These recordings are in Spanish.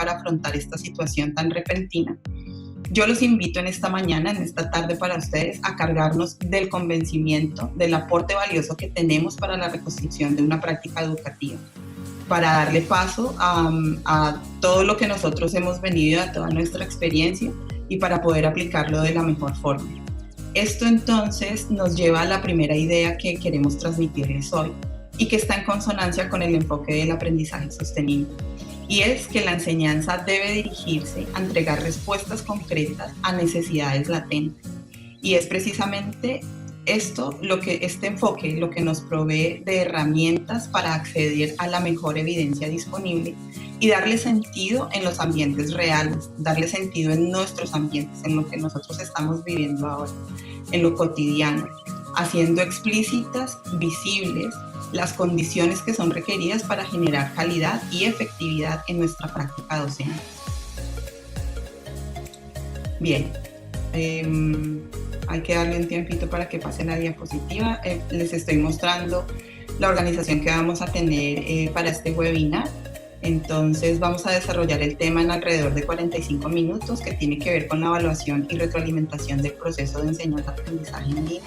para afrontar esta situación tan repentina, yo los invito en esta mañana, en esta tarde para ustedes, a cargarnos del convencimiento del aporte valioso que tenemos para la reconstrucción de una práctica educativa, para darle paso a todo lo que nosotros hemos venido, a toda nuestra experiencia y para poder aplicarlo de la mejor forma. Esto entonces nos lleva a la primera idea que queremos transmitirles hoy y que está en consonancia con el enfoque del aprendizaje sostenible. Y es que la enseñanza debe dirigirse a entregar respuestas concretas a necesidades latentes. Y es precisamente este enfoque lo que nos provee de herramientas para acceder a la mejor evidencia disponible y darle sentido en los ambientes reales, darle sentido en nuestros ambientes, en lo que nosotros estamos viviendo ahora, en lo cotidiano, haciendo explícitas, visibles, las condiciones que son requeridas para generar calidad y efectividad en nuestra práctica docente. Bien, hay que darle un tiempito para que pase la diapositiva. Les estoy mostrando la organización que vamos a tener para este webinar. Entonces vamos a desarrollar el tema en alrededor de 45 minutos que tiene que ver con la evaluación y retroalimentación del proceso de enseñanza-aprendizaje en línea.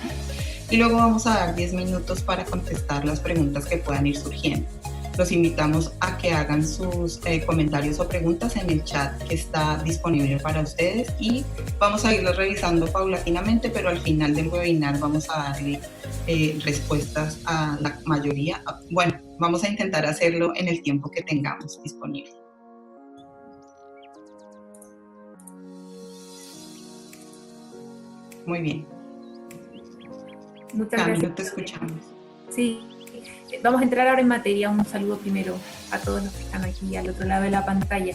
Y luego vamos a dar 10 minutos para contestar las preguntas que puedan ir surgiendo. Los invitamos a que hagan sus comentarios o preguntas en el chat que está disponible para ustedes y vamos a irlos revisando paulatinamente, pero al final del webinar vamos a darle respuestas a la mayoría. Bueno, vamos a intentar hacerlo en el tiempo que tengamos disponible. Muy bien. Muchas gracias. Te escuchamos. Sí, vamos a entrar ahora en materia. Un saludo primero a todos los que están aquí al otro lado de la pantalla.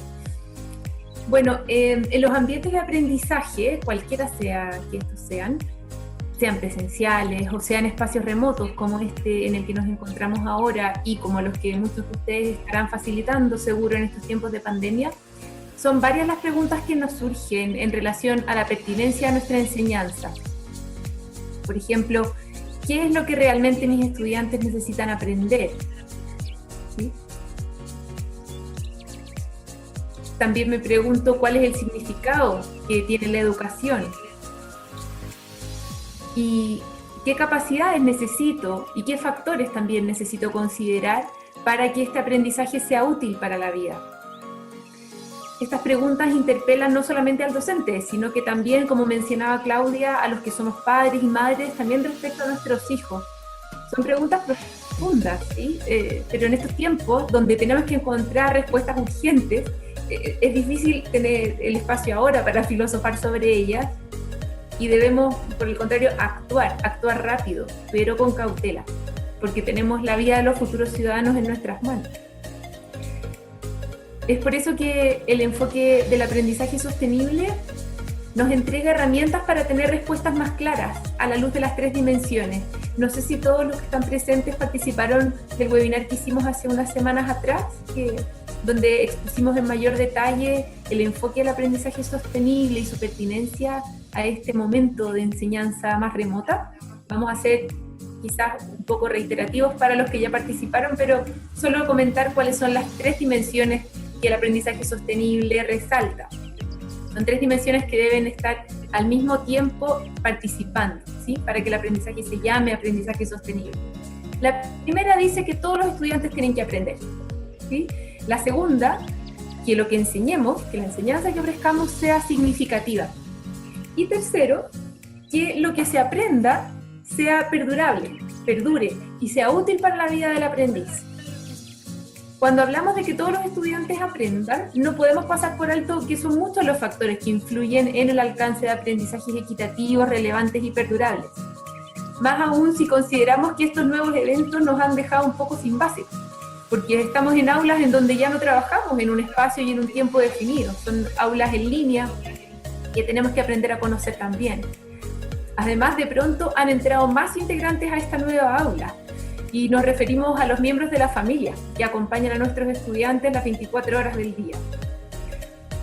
Bueno, en los ambientes de aprendizaje, cualquiera sea que estos sean presenciales o sean espacios remotos como este en el que nos encontramos ahora y como los que muchos de ustedes estarán facilitando seguro en estos tiempos de pandemia, son varias las preguntas que nos surgen en relación a la pertinencia de nuestra enseñanza. Por ejemplo, ¿qué es lo que realmente mis estudiantes necesitan aprender? ¿Sí? También me pregunto cuál es el significado que tiene la educación y qué capacidades necesito y qué factores también necesito considerar para que este aprendizaje sea útil para la vida. Estas preguntas interpelan no solamente al docente, sino que también, como mencionaba Claudia, a los que somos padres y madres, también respecto a nuestros hijos. Son preguntas profundas, ¿sí? Pero en estos tiempos, donde tenemos que encontrar respuestas urgentes, es difícil tener el espacio ahora para filosofar sobre ellas y debemos, por el contrario, actuar rápido, pero con cautela, porque tenemos la vida de los futuros ciudadanos en nuestras manos. Es por eso que el enfoque del aprendizaje sostenible nos entrega herramientas para tener respuestas más claras a la luz de las 3 dimensiones. No sé si todos los que están presentes participaron del webinar que hicimos hace unas semanas atrás, donde expusimos en mayor detalle el enfoque del aprendizaje sostenible y su pertinencia a este momento de enseñanza más remota. Vamos a ser quizás un poco reiterativos para los que ya participaron, pero solo comentar cuáles son las 3 dimensiones que el aprendizaje sostenible resalta. Son 3 dimensiones que deben estar al mismo tiempo participando, ¿sí? Para que el aprendizaje se llame aprendizaje sostenible. La primera dice que todos los estudiantes tienen que aprender, ¿sí? La segunda, que lo que enseñemos, que la enseñanza que ofrezcamos sea significativa. Y tercero, que lo que se aprenda sea perdure y sea útil para la vida del aprendiz. Cuando hablamos de que todos los estudiantes aprendan, no podemos pasar por alto que son muchos los factores que influyen en el alcance de aprendizajes equitativos, relevantes y perdurables. Más aún si consideramos que estos nuevos eventos nos han dejado un poco sin base, porque estamos en aulas en donde ya no trabajamos en un espacio y en un tiempo definido. Son aulas en línea que tenemos que aprender a conocer también. Además, de pronto han entrado más integrantes a esta nueva aula. Y nos referimos a los miembros de la familia que acompañan a nuestros estudiantes las 24 horas del día.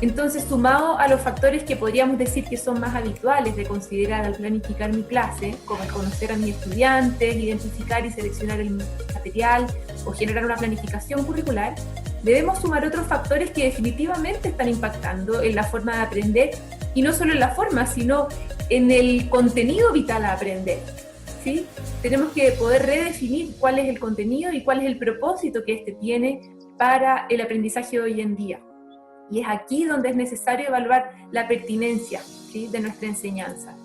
Entonces, sumado a los factores que podríamos decir que son más habituales de considerar al planificar mi clase, como el conocer a mis estudiantes, identificar y seleccionar el material o generar una planificación curricular, debemos sumar otros factores que definitivamente están impactando en la forma de aprender, y no solo en la forma, sino en el contenido vital a aprender, ¿sí? Tenemos que poder redefinir cuál es el contenido y cuál es el propósito que este tiene para el aprendizaje de hoy en día. Y es aquí donde es necesario evaluar la pertinencia, ¿sí?, de nuestra enseñanza.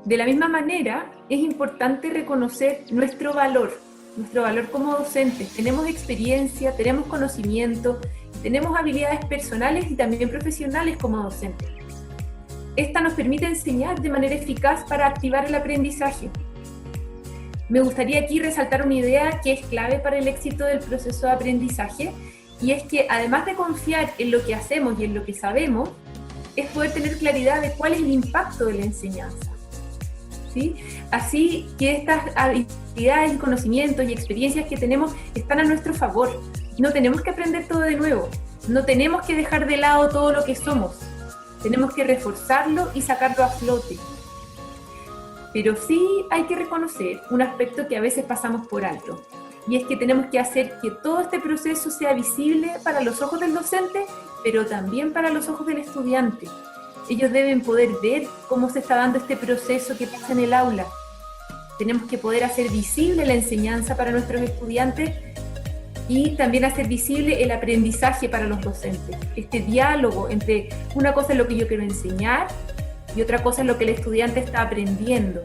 De la misma manera, es importante reconocer nuestro valor como docentes. Tenemos experiencia, tenemos conocimiento, tenemos habilidades personales y también profesionales como docentes. Esta nos permite enseñar de manera eficaz para activar el aprendizaje. Me gustaría aquí resaltar una idea que es clave para el éxito del proceso de aprendizaje, y es que además de confiar en lo que hacemos y en lo que sabemos, es poder tener claridad de cuál es el impacto de la enseñanza, ¿sí? Así que estas habilidades, conocimientos y experiencias que tenemos están a nuestro favor. No tenemos que aprender todo de nuevo, no tenemos que dejar de lado todo lo que somos, tenemos que reforzarlo y sacarlo a flote. Pero sí hay que reconocer un aspecto que a veces pasamos por alto, y es que tenemos que hacer que todo este proceso sea visible para los ojos del docente, pero también para los ojos del estudiante. Ellos deben poder ver cómo se está dando este proceso que pasa en el aula. Tenemos que poder hacer visible la enseñanza para nuestros estudiantes y también hacer visible el aprendizaje para los docentes. Este diálogo entre una cosa es lo que yo quiero enseñar y otra cosa es lo que el estudiante está aprendiendo.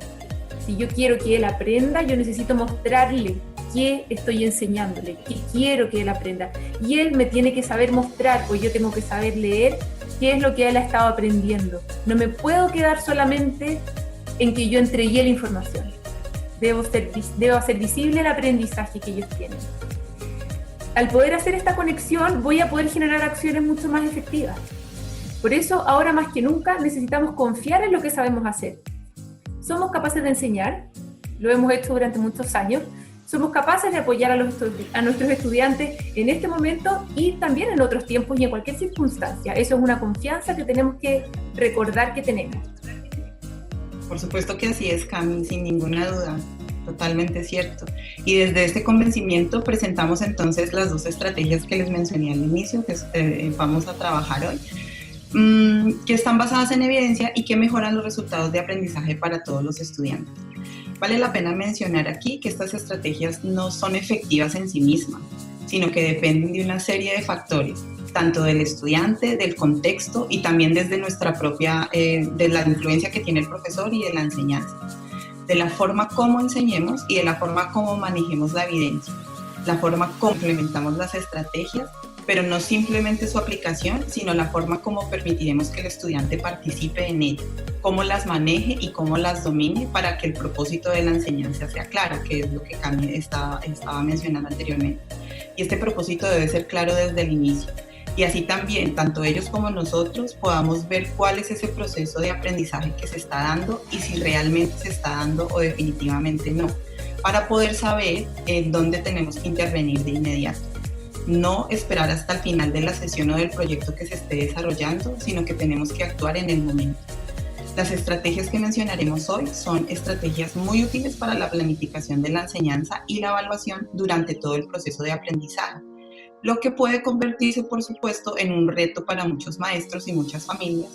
Si yo quiero que él aprenda, yo necesito mostrarle qué estoy enseñándole, qué quiero que él aprenda. Y él me tiene que saber mostrar, pues yo tengo que saber leer qué es lo que él ha estado aprendiendo. No me puedo quedar solamente en que yo entregué la información. Debo hacer visible el aprendizaje que ellos tienen. Al poder hacer esta conexión, voy a poder generar acciones mucho más efectivas. Por eso, ahora más que nunca, necesitamos confiar en lo que sabemos hacer. Somos capaces de enseñar, lo hemos hecho durante muchos años, somos capaces de apoyar a nuestros estudiantes en este momento y también en otros tiempos y en cualquier circunstancia. Eso es una confianza que tenemos que recordar que tenemos. Por supuesto que así es, Cami, sin ninguna duda. Totalmente cierto. Y desde este convencimiento presentamos entonces las dos estrategias que les mencioné al inicio, que vamos a trabajar hoy, que están basadas en evidencia y que mejoran los resultados de aprendizaje para todos los estudiantes. Vale la pena mencionar aquí que estas estrategias no son efectivas en sí mismas, sino que dependen de una serie de factores, tanto del estudiante, del contexto y también desde nuestra propia, de la influencia que tiene el profesor y de la enseñanza, de la forma como enseñemos y de la forma como manejemos la evidencia, la forma como implementamos las estrategias, pero no simplemente su aplicación, sino la forma como permitiremos que el estudiante participe en ello, cómo las maneje y cómo las domine para que el propósito de la enseñanza sea claro, que es lo que Cami estaba mencionando anteriormente. Y este propósito debe ser claro desde el inicio. Y así también, tanto ellos como nosotros, podamos ver cuál es ese proceso de aprendizaje que se está dando y si realmente se está dando o definitivamente no, para poder saber en dónde tenemos que intervenir de inmediato. No esperar hasta el final de la sesión o del proyecto que se esté desarrollando, sino que tenemos que actuar en el momento. Las estrategias que mencionaremos hoy son estrategias muy útiles para la planificación de la enseñanza y la evaluación durante todo el proceso de aprendizaje, lo que puede convertirse, por supuesto, en un reto para muchos maestros y muchas familias,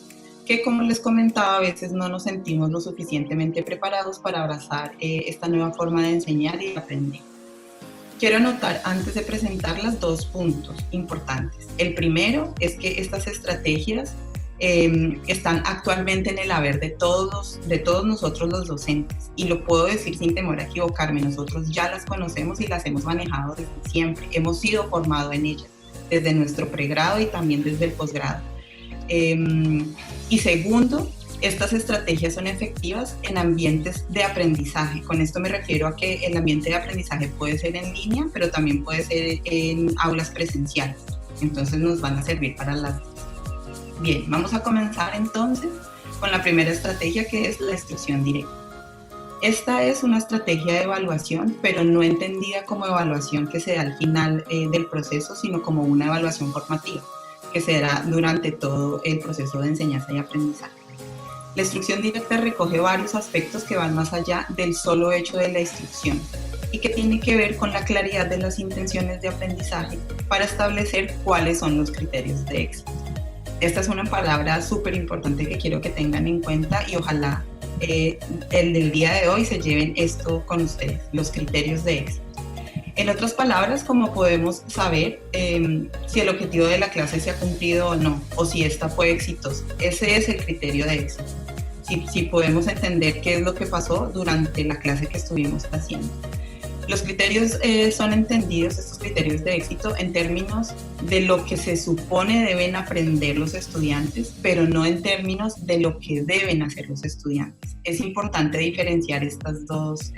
que, como les comentaba, a veces no nos sentimos lo suficientemente preparados para abrazar esta nueva forma de enseñar y de aprender. Quiero anotar antes de presentarlas dos puntos importantes. El primero es que estas estrategias están actualmente en el haber de todos nosotros los docentes, y lo puedo decir sin temor a equivocarme. Nosotros ya las conocemos y las hemos manejado desde siempre, hemos sido formados en ellas desde nuestro pregrado y también desde el posgrado. Y segundo, estas estrategias son efectivas en ambientes de aprendizaje. Con esto me refiero a que el ambiente de aprendizaje puede ser en línea, pero también puede ser en aulas presenciales. Entonces nos van a servir para las dos. Bien, vamos a comenzar entonces con la primera estrategia, que es la instrucción directa. Esta es una estrategia de evaluación, pero no entendida como evaluación que se da al final del proceso, sino como una evaluación formativa que se dará durante todo el proceso de enseñanza y aprendizaje. La instrucción directa recoge varios aspectos que van más allá del solo hecho de la instrucción. y que tiene que ver con la claridad de las intenciones de aprendizaje para establecer cuáles son los criterios de éxito. Esta es una palabra súper importante que quiero que tengan en cuenta y ojalá el del día de hoy se lleven esto con ustedes, los criterios de éxito. En otras palabras, como podemos saber si el objetivo de la clase se ha cumplido o no, o si esta fue exitosa. Ese es el criterio de éxito. Si podemos entender qué es lo que pasó durante la clase que estuvimos haciendo. Los criterios son entendidos, estos criterios de éxito, en términos de lo que se supone deben aprender los estudiantes, pero no en términos de lo que deben hacer los estudiantes. Es importante diferenciar estas dos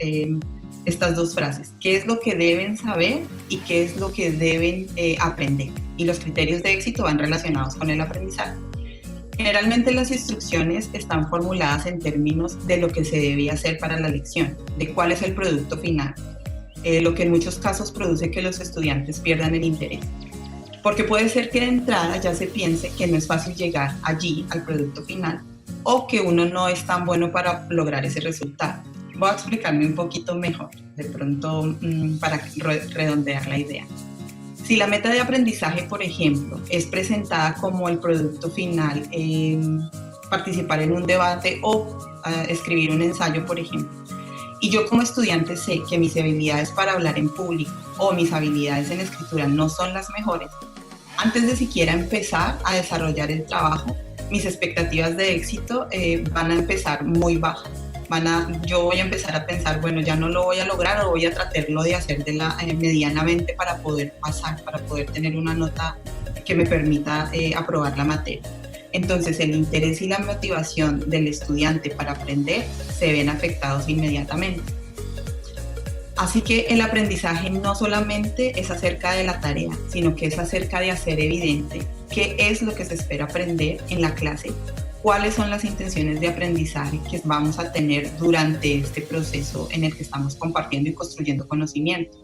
frases. ¿Qué es lo que deben saber y qué es lo que deben aprender? Y los criterios de éxito van relacionados con el aprendizaje. Generalmente las instrucciones están formuladas en términos de lo que se debía hacer para la lección, de cuál es el producto final, lo que en muchos casos produce que los estudiantes pierdan el interés. Porque puede ser que de entrada ya se piense que no es fácil llegar allí al producto final o que uno no es tan bueno para lograr ese resultado. Voy a explicarme un poquito mejor, de pronto para redondear la idea. Si la meta de aprendizaje, por ejemplo, es presentada como el producto final, participar en un debate o escribir un ensayo, por ejemplo, y yo como estudiante sé que mis habilidades para hablar en público o mis habilidades en escritura no son las mejores, antes de siquiera empezar a desarrollar el trabajo, mis expectativas de éxito van a empezar muy bajas. Yo voy a empezar a pensar, bueno, ya no lo voy a lograr o voy a tratarlo de hacer medianamente para poder pasar, para poder tener una nota que me permita aprobar la materia. Entonces el interés y la motivación del estudiante para aprender se ven afectados inmediatamente. Así que el aprendizaje no solamente es acerca de la tarea, sino que es acerca de hacer evidente qué es lo que se espera aprender en la clase, cuáles son las intenciones de aprendizaje que vamos a tener durante este proceso en el que estamos compartiendo y construyendo conocimiento.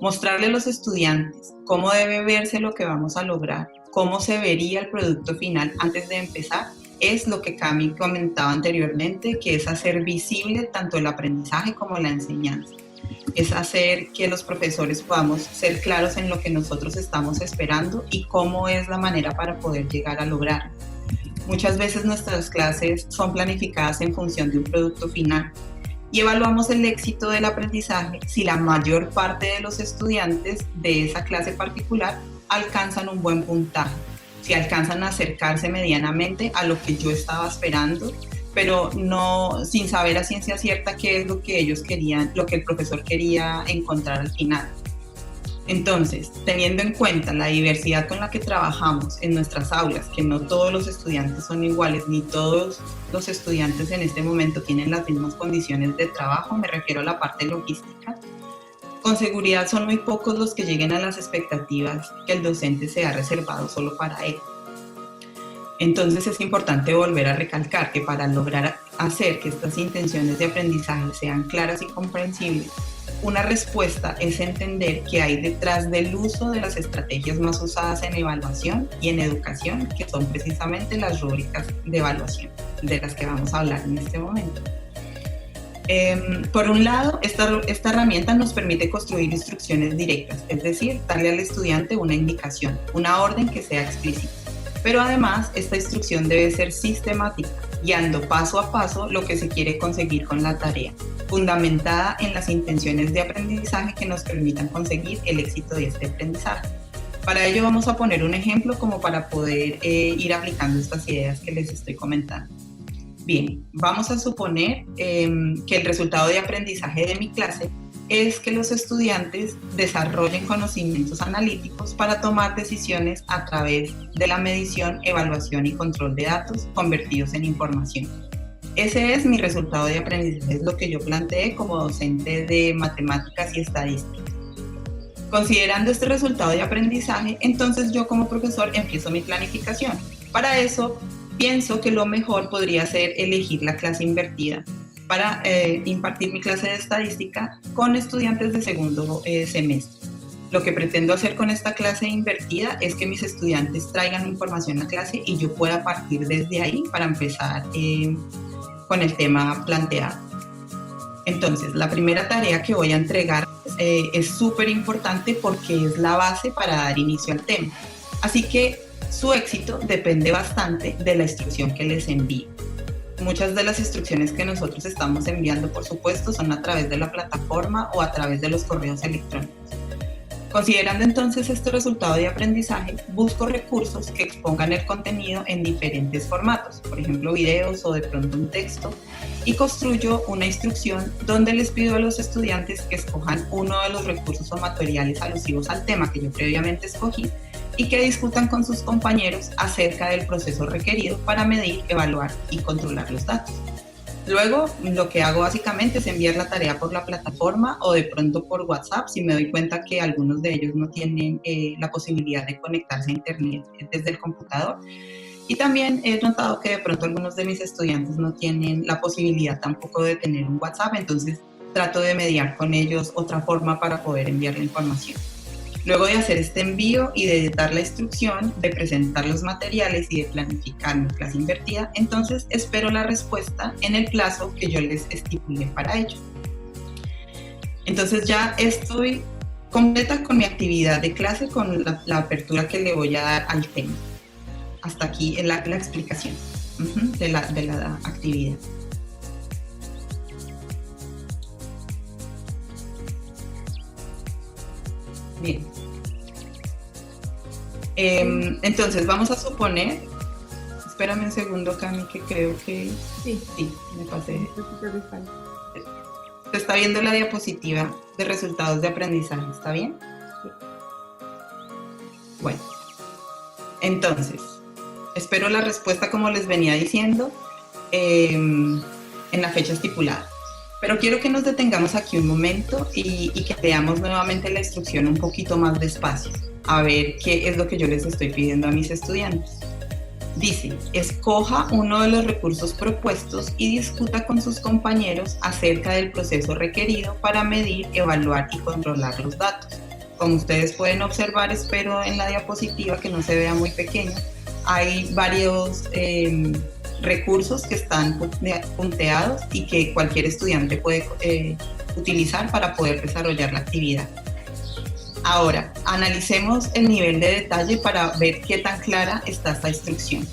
Mostrarle a los estudiantes cómo debe verse lo que vamos a lograr, cómo se vería el producto final antes de empezar, es lo que Cami comentaba anteriormente, que es hacer visible tanto el aprendizaje como la enseñanza. Es hacer que los profesores podamos ser claros en lo que nosotros estamos esperando y cómo es la manera para poder llegar a lograrlo. Muchas veces nuestras clases son planificadas en función de un producto final y evaluamos el éxito del aprendizaje si la mayor parte de los estudiantes de esa clase particular alcanzan un buen puntaje, si alcanzan a acercarse medianamente a lo que yo estaba esperando, pero no sin saber a ciencia cierta qué es lo que ellos querían, lo que el profesor quería encontrar al final. Entonces, teniendo en cuenta la diversidad con la que trabajamos en nuestras aulas, que no todos los estudiantes son iguales, ni todos los estudiantes en este momento tienen las mismas condiciones de trabajo, me refiero a la parte logística, con seguridad son muy pocos los que lleguen a las expectativas que el docente se ha reservado solo para él. Entonces es importante volver a recalcar que para lograr hacer que estas intenciones de aprendizaje sean claras y comprensibles, una respuesta es entender qué hay detrás del uso de las estrategias más usadas en evaluación y en educación, que son precisamente las rúbricas de evaluación, de las que vamos a hablar en este momento. Por un lado, esta herramienta nos permite construir instrucciones directas, es decir, darle al estudiante una indicación, una orden que sea explícita. Pero además, esta instrucción debe ser sistemática, guiando paso a paso lo que se quiere conseguir con la tarea, fundamentada en las intenciones de aprendizaje que nos permitan conseguir el éxito de este aprendizaje. Para ello vamos a poner un ejemplo como para poder ir aplicando estas ideas que les estoy comentando. Bien, vamos a suponer que el resultado de aprendizaje de mi clase es que los estudiantes desarrollen conocimientos analíticos para tomar decisiones a través de la medición, evaluación y control de datos convertidos en información. Ese es mi resultado de aprendizaje, es lo que yo planteé como docente de matemáticas y estadística. Considerando este resultado de aprendizaje, entonces yo como profesor empiezo mi planificación. Para eso, pienso que lo mejor podría ser elegir la clase invertida para impartir mi clase de estadística con estudiantes de segundo semestre. Lo que pretendo hacer con esta clase invertida es que mis estudiantes traigan información a clase y yo pueda partir desde ahí para empezar con el tema planteado. Entonces, la primera tarea que voy a entregar es súper importante porque es la base para dar inicio al tema. Así que su éxito depende bastante de la instrucción que les envíe. Muchas de las instrucciones que nosotros estamos enviando, por supuesto, son a través de la plataforma o a través de los correos electrónicos. Considerando entonces este resultado de aprendizaje, busco recursos que expongan el contenido en diferentes formatos, por ejemplo videos o de pronto un texto, y construyo una instrucción donde les pido a los estudiantes que escojan uno de los recursos o materiales alusivos al tema que yo previamente escogí y que discutan con sus compañeros acerca del proceso requerido para medir, evaluar y controlar los datos. Luego, lo que hago básicamente es enviar la tarea por la plataforma o de pronto por WhatsApp, si me doy cuenta que algunos de ellos no tienen la posibilidad de conectarse a Internet desde el computador. Y también he notado que de pronto algunos de mis estudiantes no tienen la posibilidad tampoco de tener un WhatsApp, entonces trato de mediar con ellos otra forma para poder enviar la información. Luego de hacer este envío y de editar la instrucción, de presentar los materiales y de planificar mi clase invertida, entonces espero la respuesta en el plazo que yo les estipulé para ello. Entonces ya estoy completa con mi actividad de clase, con la apertura que le voy a dar al tema. Hasta aquí la explicación de la actividad. Bien. Entonces vamos a suponer, espérame un segundo, Cami, que creo que sí, me pasé. Se está viendo la diapositiva de resultados de aprendizaje, ¿está bien? Sí. Bueno, entonces, espero la respuesta como les venía diciendo en la fecha estipulada. Pero quiero que nos detengamos aquí un momento y que veamos nuevamente la instrucción un poquito más despacio, a ver qué es lo que yo les estoy pidiendo a mis estudiantes. Dice, escoja uno de los recursos propuestos y discuta con sus compañeros acerca del proceso requerido para medir, evaluar y controlar los datos. Como ustedes pueden observar, espero en la diapositiva que no se vea muy pequeño, hay varios recursos que están punteados y que cualquier estudiante puede utilizar para poder desarrollar la actividad. Ahora, analicemos el nivel de detalle para ver qué tan clara está esta instrucción.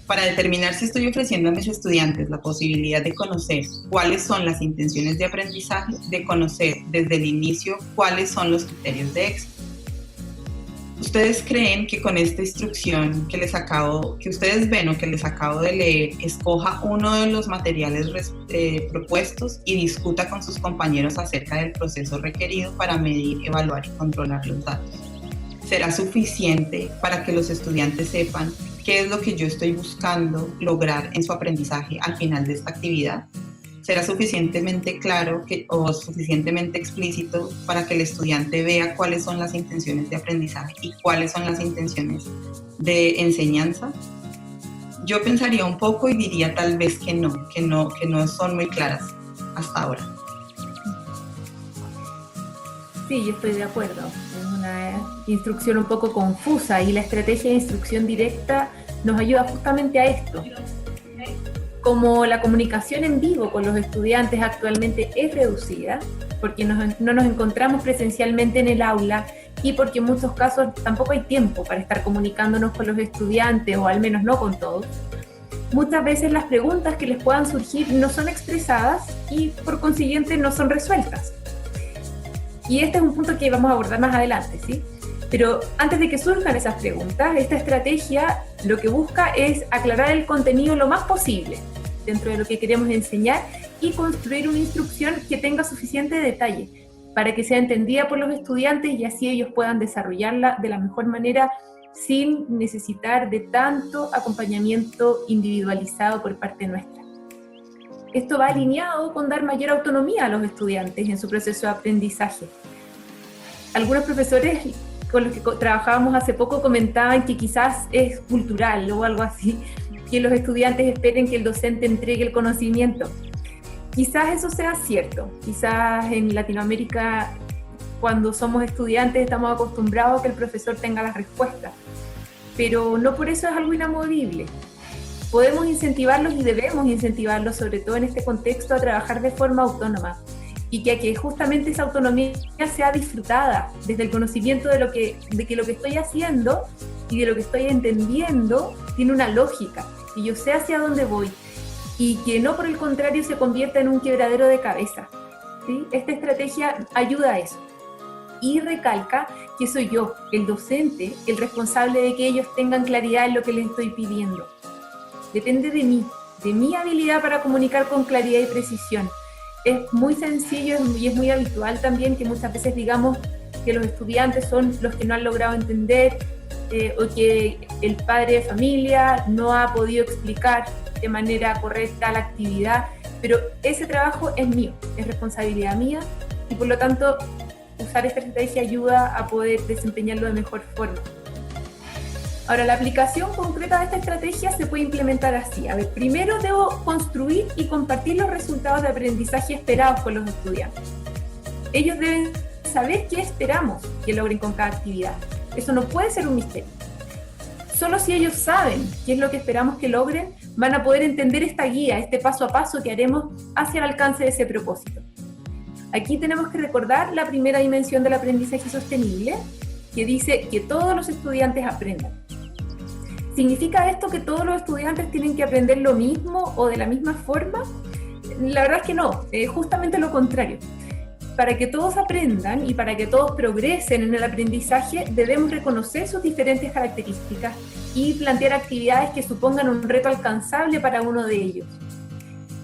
Para determinar si estoy ofreciendo a mis estudiantes la posibilidad de conocer cuáles son las intenciones de aprendizaje, de conocer desde el inicio cuáles son los criterios de éxito. ¿Ustedes creen que con esta instrucción que ustedes ven o que les acabo de leer, escoja uno de los materiales propuestos y discuta con sus compañeros acerca del proceso requerido para medir, evaluar y controlar los datos? ¿Será suficiente para que los estudiantes sepan qué es lo que yo estoy buscando lograr en su aprendizaje al final de esta actividad? ¿Será suficientemente claro o suficientemente explícito para que el estudiante vea cuáles son las intenciones de aprendizaje y cuáles son las intenciones de enseñanza? Yo pensaría un poco y diría tal vez que no son muy claras hasta ahora. Sí, yo estoy de acuerdo. Es una instrucción un poco confusa y la estrategia de instrucción directa nos ayuda justamente a esto. Como la comunicación en vivo con los estudiantes actualmente es reducida, porque no nos encontramos presencialmente en el aula y porque en muchos casos tampoco hay tiempo para estar comunicándonos con los estudiantes, o al menos no con todos, muchas veces las preguntas que les puedan surgir no son expresadas y por consiguiente no son resueltas. Y este es un punto que vamos a abordar más adelante, ¿sí? Pero antes de que surjan esas preguntas, esta estrategia lo que busca es aclarar el contenido lo más posible dentro de lo que queremos enseñar y construir una instrucción que tenga suficiente detalle para que sea entendida por los estudiantes y así ellos puedan desarrollarla de la mejor manera sin necesitar de tanto acompañamiento individualizado por parte nuestra. Esto va alineado con dar mayor autonomía a los estudiantes en su proceso de aprendizaje. Algunos profesores con los que trabajábamos hace poco comentaban que quizás es cultural o algo así, que los estudiantes esperen que el docente entregue el conocimiento. Quizás eso sea cierto, quizás en Latinoamérica cuando somos estudiantes estamos acostumbrados a que el profesor tenga las respuestas, pero no por eso es algo inamovible. podemos incentivarlos y debemos incentivarlos, sobre todo en este contexto, a trabajar de forma autónoma y que justamente esa autonomía sea disfrutada desde el conocimiento de que lo que estoy haciendo y de lo que estoy entendiendo tiene una lógica, y yo sé hacia dónde voy, y que no por el contrario se convierta en un quebradero de cabeza, ¿sí? Esta estrategia ayuda a eso y recalca que soy yo, el docente, el responsable de que ellos tengan claridad en lo que les estoy pidiendo. Depende de mi habilidad para comunicar con claridad y precisión. Es muy sencillo y es muy habitual también que muchas veces digamos que los estudiantes son los que no han logrado entender o que el padre de familia no ha podido explicar de manera correcta la actividad, pero ese trabajo es mío, es responsabilidad mía, y por lo tanto usar esta estrategia ayuda a poder desempeñarlo de mejor forma. Ahora, la aplicación concreta de esta estrategia se puede implementar así. A ver, primero debo construir y compartir los resultados de aprendizaje esperados con los estudiantes. Ellos deben saber qué esperamos que logren con cada actividad. Eso no puede ser un misterio. Solo si ellos saben qué es lo que esperamos que logren, van a poder entender esta guía, este paso a paso que haremos hacia el alcance de ese propósito. Aquí tenemos que recordar la primera dimensión del aprendizaje sostenible, que dice que todos los estudiantes aprendan. ¿Significa esto que todos los estudiantes tienen que aprender lo mismo o de la misma forma? La verdad es que no, justamente lo contrario. Para que todos aprendan y para que todos progresen en el aprendizaje, debemos reconocer sus diferentes características y plantear actividades que supongan un reto alcanzable para uno de ellos.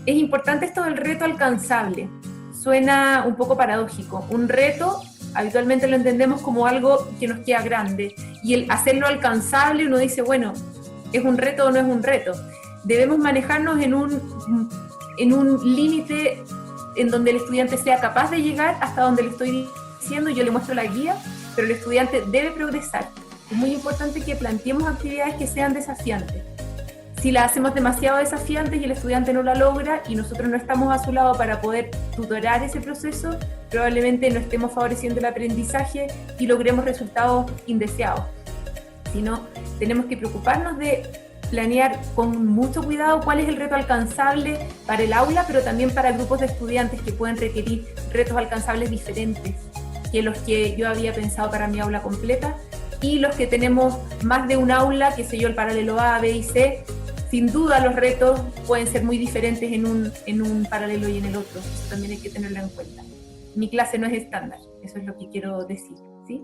Es importante esto del reto alcanzable. Suena un poco paradójico. Un reto habitualmente lo entendemos como algo que nos queda grande, y el hacerlo alcanzable uno dice, bueno, ¿es un reto o no es un reto? Debemos manejarnos en un límite en donde el estudiante sea capaz de llegar hasta donde le estoy diciendo, yo le muestro la guía, pero el estudiante debe progresar. Es muy importante que planteemos actividades que sean desafiantes. Si las hacemos demasiado desafiantes y el estudiante no la logra y nosotros no estamos a su lado para poder tutorar ese proceso, probablemente no estemos favoreciendo el aprendizaje y logremos resultados indeseados. Sino, tenemos que preocuparnos de planear con mucho cuidado cuál es el reto alcanzable para el aula, pero también para grupos de estudiantes que pueden requerir retos alcanzables diferentes que los que yo había pensado para mi aula completa, y los que tenemos más de un aula, qué sé yo, el paralelo A, B y C. Sin duda los retos pueden ser muy diferentes en un paralelo y en el otro. Eso también hay que tenerlo en cuenta. Mi clase no es estándar, eso es lo que quiero decir, ¿sí?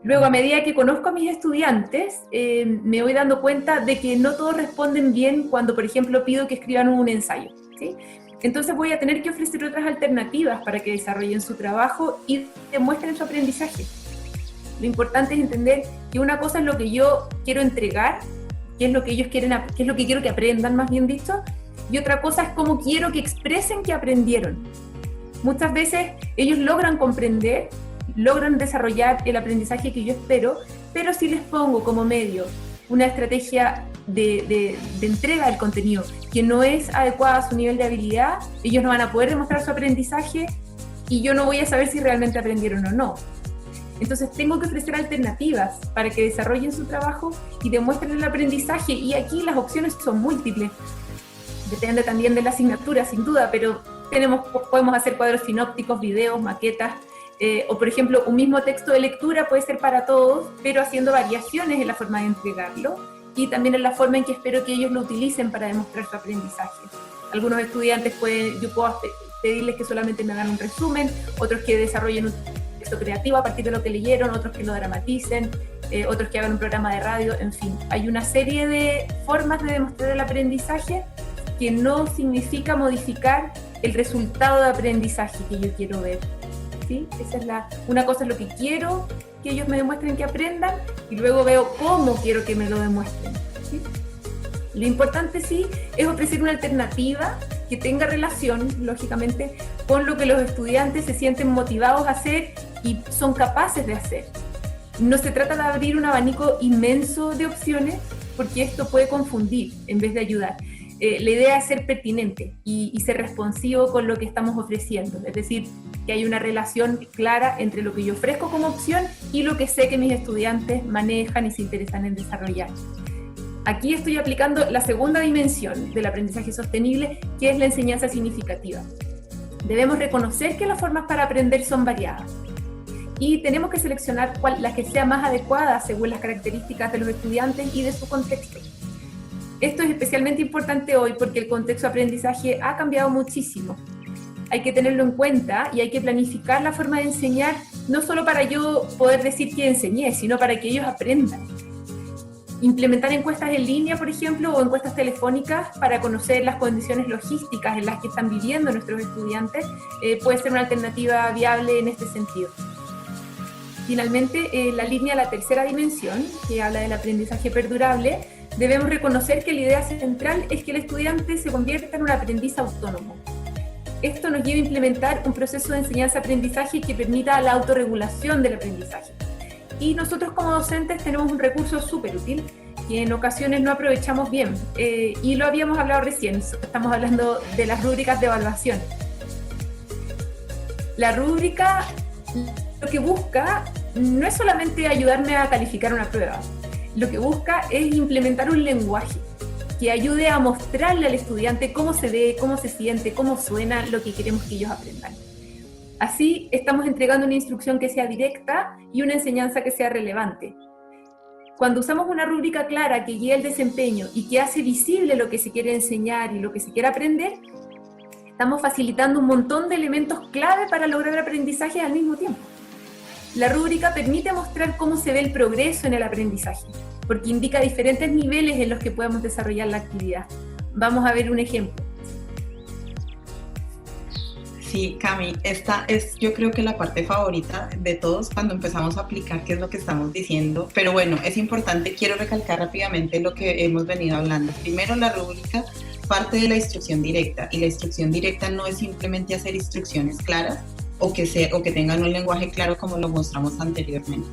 Luego, a medida que conozco a mis estudiantes, me voy dando cuenta de que no todos responden bien cuando, por ejemplo, pido que escriban un ensayo, ¿sí? Entonces voy a tener que ofrecer otras alternativas para que desarrollen su trabajo y demuestren su aprendizaje. Lo importante es entender que una cosa es lo que yo quiero entregar, qué es lo que ellos quieren, qué es lo que quiero que aprendan, más bien dicho, y otra cosa es cómo quiero que expresen que aprendieron. Muchas veces ellos logran comprender, logran desarrollar el aprendizaje que yo espero, pero si les pongo como medio una estrategia de entrega del contenido que no es adecuada a su nivel de habilidad, ellos no van a poder demostrar su aprendizaje y yo no voy a saber si realmente aprendieron o no. Entonces tengo que ofrecer alternativas para que desarrollen su trabajo y demuestren el aprendizaje, y aquí las opciones son múltiples. Depende también de la asignatura, sin duda, pero podemos hacer cuadros sinópticos, videos, maquetas, o por ejemplo, un mismo texto de lectura puede ser para todos, pero haciendo variaciones en la forma de entregarlo y también en la forma en que espero que ellos lo utilicen para demostrar su aprendizaje. Algunos estudiantes yo puedo pedirles que solamente me hagan un resumen, otros que desarrollen un texto creativo a partir de lo que leyeron, otros que lo dramaticen, otros que hagan un programa de radio, en fin. Hay una serie de formas de demostrar el aprendizaje que no significa modificar el resultado de aprendizaje que yo quiero ver, ¿sí? Una cosa es lo que quiero que ellos me demuestren que aprendan, y luego veo cómo quiero que me lo demuestren, ¿sí? Lo importante sí es ofrecer una alternativa que tenga relación, lógicamente, con lo que los estudiantes se sienten motivados a hacer y son capaces de hacer. No se trata de abrir un abanico inmenso de opciones, porque esto puede confundir en vez de ayudar. La idea es ser pertinente y ser responsivo con lo que estamos ofreciendo, es decir, que hay una relación clara entre lo que yo ofrezco como opción y lo que sé que mis estudiantes manejan y se interesan en desarrollar. Aquí estoy aplicando la segunda dimensión del aprendizaje sostenible, que es la enseñanza significativa. Debemos reconocer que las formas para aprender son variadas y tenemos que seleccionar la que sea más adecuada según las características de los estudiantes y de su contexto. Esto es especialmente importante hoy porque el contexto de aprendizaje ha cambiado muchísimo. Hay que tenerlo en cuenta y hay que planificar la forma de enseñar, no solo para yo poder decir que enseñé, sino para que ellos aprendan. Implementar encuestas en línea, por ejemplo, o encuestas telefónicas para conocer las condiciones logísticas en las que están viviendo nuestros estudiantes puede ser una alternativa viable en este sentido. Finalmente, la tercera dimensión, que habla del aprendizaje perdurable, debemos reconocer que la idea central es que el estudiante se convierta en un aprendiz autónomo. Esto nos lleva a implementar un proceso de enseñanza-aprendizaje que permita la autorregulación del aprendizaje. Y nosotros como docentes tenemos un recurso súper útil que en ocasiones no aprovechamos bien. Y lo habíamos hablado recién, estamos hablando de las rúbricas de evaluación. La rúbrica lo que busca no es solamente ayudarme a calificar una prueba, lo que busca es implementar un lenguaje que ayude a mostrarle al estudiante cómo se ve, cómo se siente, cómo suena lo que queremos que ellos aprendan. Así estamos entregando una instrucción que sea directa y una enseñanza que sea relevante. Cuando usamos una rúbrica clara que guía el desempeño y que hace visible lo que se quiere enseñar y lo que se quiere aprender, estamos facilitando un montón de elementos clave para lograr aprendizaje al mismo tiempo. La rúbrica permite mostrar cómo se ve el progreso en el aprendizaje, porque indica diferentes niveles en los que podemos desarrollar la actividad. Vamos a ver un ejemplo. Sí, Cami, esta es yo creo que la parte favorita de todos cuando empezamos a aplicar qué es lo que estamos diciendo, pero bueno, es importante, quiero recalcar rápidamente lo que hemos venido hablando. Primero, la rúbrica parte de la instrucción directa, y la instrucción directa no es simplemente hacer instrucciones claras o que tengan un lenguaje claro como lo mostramos anteriormente,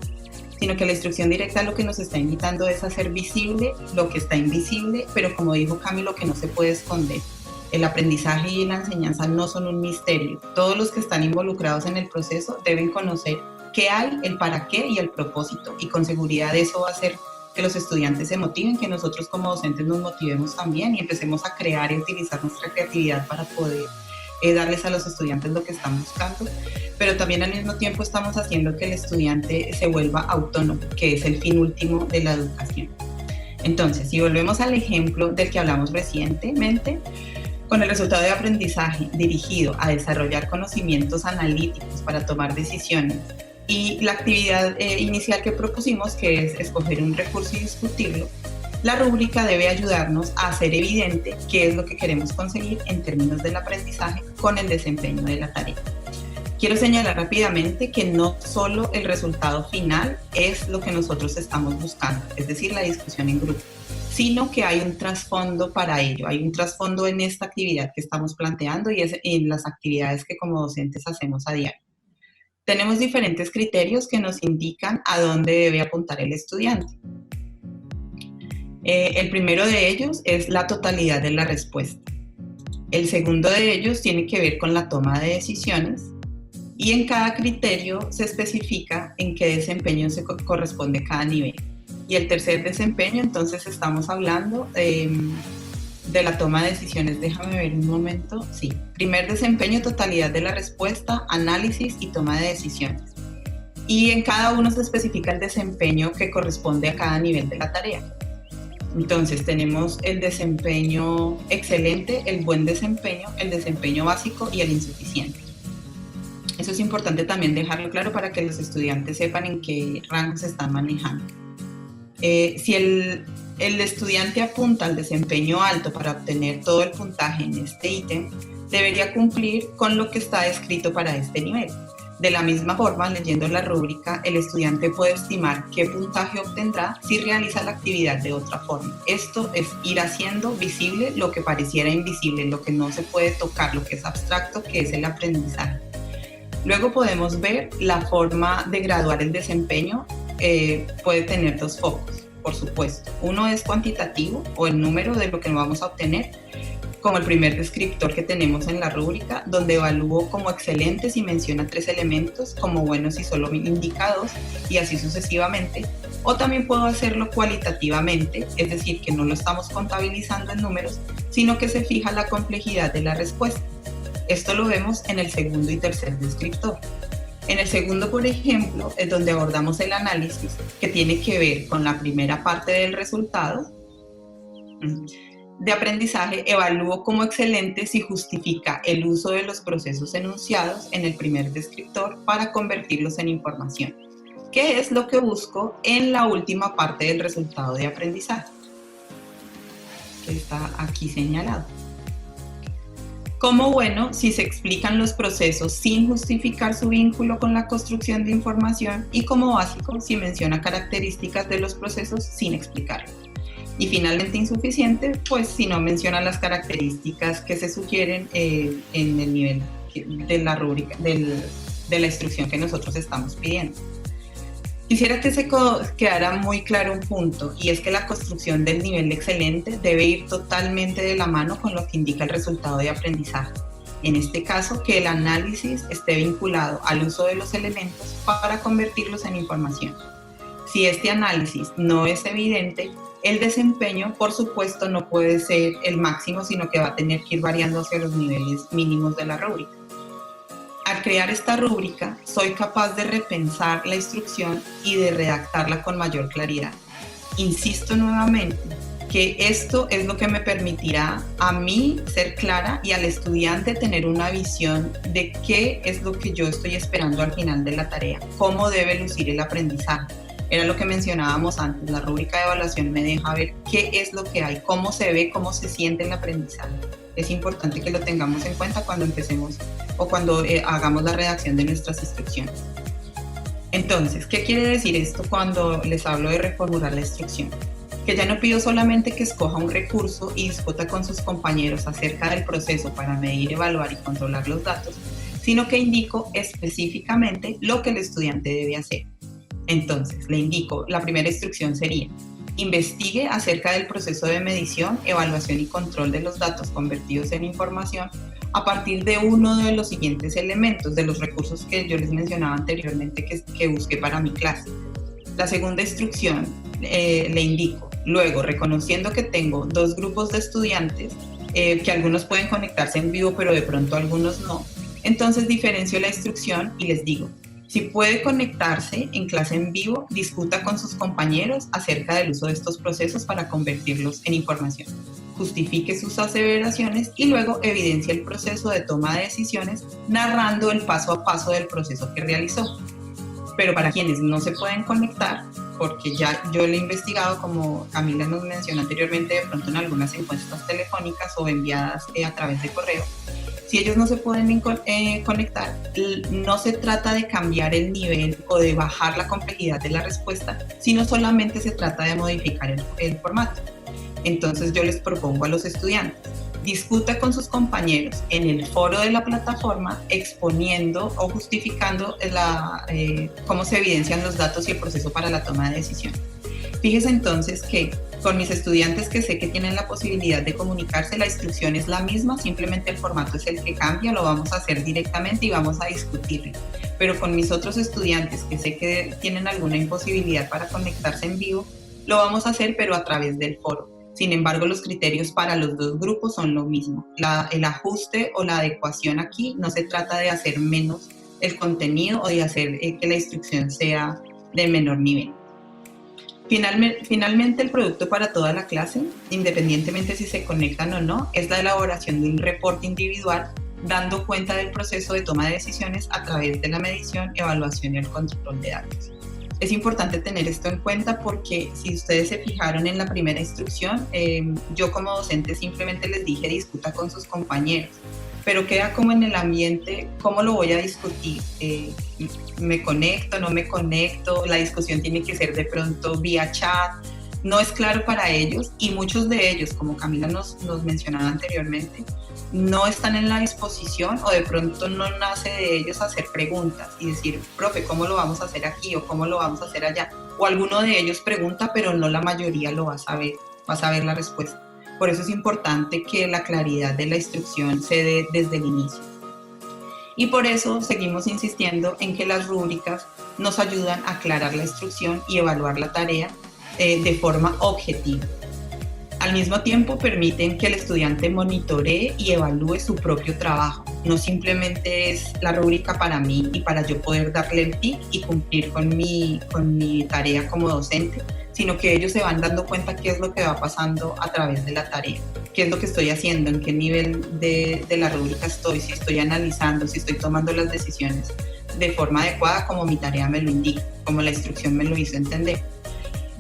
sino que la instrucción directa lo que nos está invitando es a hacer visible lo que está invisible, pero como dijo Cami, lo que no se puede esconder. El aprendizaje y la enseñanza no son un misterio. Todos los que están involucrados en el proceso deben conocer qué hay, el para qué y el propósito, y con seguridad eso va a hacer que los estudiantes se motiven, que nosotros como docentes nos motivemos también y empecemos a crear y utilizar nuestra creatividad para poder darles a los estudiantes lo que están buscando, pero también al mismo tiempo estamos haciendo que el estudiante se vuelva autónomo, que es el fin último de la educación. Entonces, si volvemos al ejemplo del que hablamos recientemente, con el resultado de aprendizaje dirigido a desarrollar conocimientos analíticos para tomar decisiones y la actividad inicial que propusimos, que es escoger un recurso y discutirlo, la rúbrica debe ayudarnos a hacer evidente qué es lo que queremos conseguir en términos del aprendizaje con el desempeño de la tarea. Quiero señalar rápidamente que no solo el resultado final es lo que nosotros estamos buscando, es decir, la discusión en grupo, sino que hay un trasfondo para ello, hay un trasfondo en esta actividad que estamos planteando y es en las actividades que como docentes hacemos a diario. Tenemos diferentes criterios que nos indican a dónde debe apuntar el estudiante. El primero de ellos es la totalidad de la respuesta. El segundo de ellos tiene que ver con la toma de decisiones y en cada criterio se especifica en qué desempeño se corresponde cada nivel. Y el tercer desempeño, entonces estamos hablando de la toma de decisiones. Déjame ver un momento. Sí, primer desempeño, totalidad de la respuesta, análisis y toma de decisiones. Y en cada uno se especifica el desempeño que corresponde a cada nivel de la tarea. Entonces tenemos el desempeño excelente, el buen desempeño, el desempeño básico y el insuficiente. Eso es importante también dejarlo claro para que los estudiantes sepan en qué rango se están manejando. Si el estudiante apunta al desempeño alto para obtener todo el puntaje en este ítem, debería cumplir con lo que está escrito para este nivel. De la misma forma, leyendo la rúbrica, el estudiante puede estimar qué puntaje obtendrá si realiza la actividad de otra forma. Esto es ir haciendo visible lo que pareciera invisible, lo que no se puede tocar, lo que es abstracto, que es el aprendizaje. Luego podemos ver la forma de graduar el desempeño. Puede tener dos focos, por supuesto. Uno es cuantitativo, o el número de lo que vamos a obtener, como el primer descriptor que tenemos en la rúbrica, donde evalúo como excelentes y menciona 3 elementos, como buenos y solo indica 2, y así sucesivamente. O también puedo hacerlo cualitativamente, es decir, que no lo estamos contabilizando en números, sino que se fija la complejidad de la respuesta. Esto lo vemos en el segundo y tercer descriptor. En el segundo, por ejemplo, es donde abordamos el análisis, que tiene que ver con la primera parte del resultado de aprendizaje. Evalúo como excelente si justifica el uso de los procesos enunciados en el primer descriptor para convertirlos en información, que es lo que busco en la última parte del resultado de aprendizaje, que está aquí señalado. Como bueno, si se explican los procesos sin justificar su vínculo con la construcción de información, y como básico, si menciona características de los procesos sin explicarlo. Y finalmente insuficiente, pues si no menciona las características que se sugieren en el nivel de la rúbrica, de la instrucción que nosotros estamos pidiendo. Quisiera que se quedara muy claro un punto, y es que la construcción del nivel excelente debe ir totalmente de la mano con lo que indica el resultado de aprendizaje. En este caso, que el análisis esté vinculado al uso de los elementos para convertirlos en información. Si este análisis no es evidente, el desempeño, por supuesto, no puede ser el máximo, sino que va a tener que ir variando hacia los niveles mínimos de la rúbrica. Al crear esta rúbrica, soy capaz de repensar la instrucción y de redactarla con mayor claridad. Insisto nuevamente que esto es lo que me permitirá a mí ser clara y al estudiante tener una visión de qué es lo que yo estoy esperando al final de la tarea, cómo debe lucir el aprendizaje. Era lo que mencionábamos antes, la rúbrica de evaluación me deja ver qué es lo que hay, cómo se ve, cómo se siente el aprendizaje. Es importante que lo tengamos en cuenta cuando empecemos o cuando hagamos la redacción de nuestras instrucciones. Entonces, ¿qué quiere decir esto cuando les hablo de reformular la instrucción? Que ya no pido solamente que escoja un recurso y discuta con sus compañeros acerca del proceso para medir, evaluar y controlar los datos, sino que indico específicamente lo que el estudiante debe hacer. Entonces, le indico, la primera instrucción sería: investigue acerca del proceso de medición, evaluación y control de los datos convertidos en información a partir de uno de los siguientes elementos, de los recursos que yo les mencionaba anteriormente que busqué para mi clase. La segunda instrucción le indico, luego, reconociendo que tengo dos grupos de estudiantes, que algunos pueden conectarse en vivo, pero de pronto algunos no, entonces diferencio la instrucción y les digo: si puede conectarse en clase en vivo, discuta con sus compañeros acerca del uso de estos procesos para convertirlos en información. Justifique sus aseveraciones y luego evidencia el proceso de toma de decisiones narrando el paso a paso del proceso que realizó. Pero para quienes no se pueden conectar, porque ya yo lo he investigado, como Camila nos mencionó anteriormente, de pronto en algunas encuestas telefónicas o enviadas a través de correo, si ellos no se pueden conectar, no se trata de cambiar el nivel o de bajar la complejidad de la respuesta, sino solamente se trata de modificar el formato. Entonces yo les propongo a los estudiantes: discuta con sus compañeros en el foro de la plataforma exponiendo o justificando cómo se evidencian los datos y el proceso para la toma de decisión. Fíjese entonces que con mis estudiantes, que sé que tienen la posibilidad de comunicarse, la instrucción es la misma, simplemente el formato es el que cambia, lo vamos a hacer directamente y vamos a discutirlo. Pero con mis otros estudiantes, que sé que tienen alguna imposibilidad para conectarse en vivo, lo vamos a hacer, pero a través del foro. Sin embargo, los criterios para los dos grupos son lo mismo. El ajuste o la adecuación aquí no se trata de hacer menos el contenido o de hacer que la instrucción sea de menor nivel. Finalmente, el producto para toda la clase, independientemente si se conectan o no, es la elaboración de un reporte individual dando cuenta del proceso de toma de decisiones a través de la medición, evaluación y el control de datos. Es importante tener esto en cuenta porque si ustedes se fijaron en la primera instrucción, yo como docente simplemente les dije discuta con sus compañeros, pero queda como en el ambiente, ¿cómo lo voy a discutir? ¿Me conecto, no me conecto? La discusión tiene que ser de pronto vía chat. No es claro para ellos y muchos de ellos, como Camila nos mencionaba anteriormente, no están en la disposición o de pronto no nace de ellos hacer preguntas y decir, profe, ¿cómo lo vamos a hacer aquí o cómo lo vamos a hacer allá? O alguno de ellos pregunta, pero no la mayoría lo va a saber la respuesta. Por eso es importante que la claridad de la instrucción se dé desde el inicio. Y por eso seguimos insistiendo en que las rúbricas nos ayudan a aclarar la instrucción y evaluar la tarea de forma objetiva. Al mismo tiempo permiten que el estudiante monitoree y evalúe su propio trabajo. No simplemente es la rúbrica para mí y para yo poder darle el tic y cumplir con mi tarea como docente, sino que ellos se van dando cuenta qué es lo que va pasando a través de la tarea, qué es lo que estoy haciendo, en qué nivel de la rúbrica estoy, si estoy analizando, si estoy tomando las decisiones de forma adecuada como mi tarea me lo indica, como la instrucción me lo hizo entender.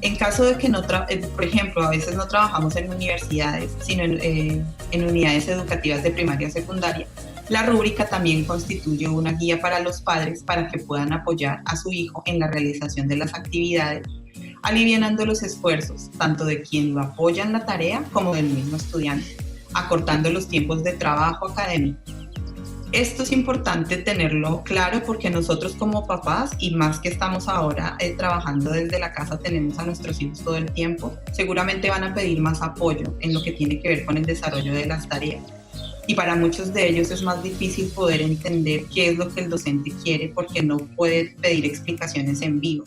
En caso de que no, por ejemplo, a veces no trabajamos en universidades, sino en unidades educativas de primaria y secundaria, la rúbrica también constituye una guía para los padres para que puedan apoyar a su hijo en la realización de las actividades, alivianando los esfuerzos tanto de quien lo apoya en la tarea como del mismo estudiante, acortando los tiempos de trabajo académico. Esto es importante tenerlo claro porque nosotros como papás, y más que estamos ahora trabajando desde la casa, tenemos a nuestros hijos todo el tiempo, seguramente van a pedir más apoyo en lo que tiene que ver con el desarrollo de las tareas. Y para muchos de ellos es más difícil poder entender qué es lo que el docente quiere porque no puede pedir explicaciones en vivo.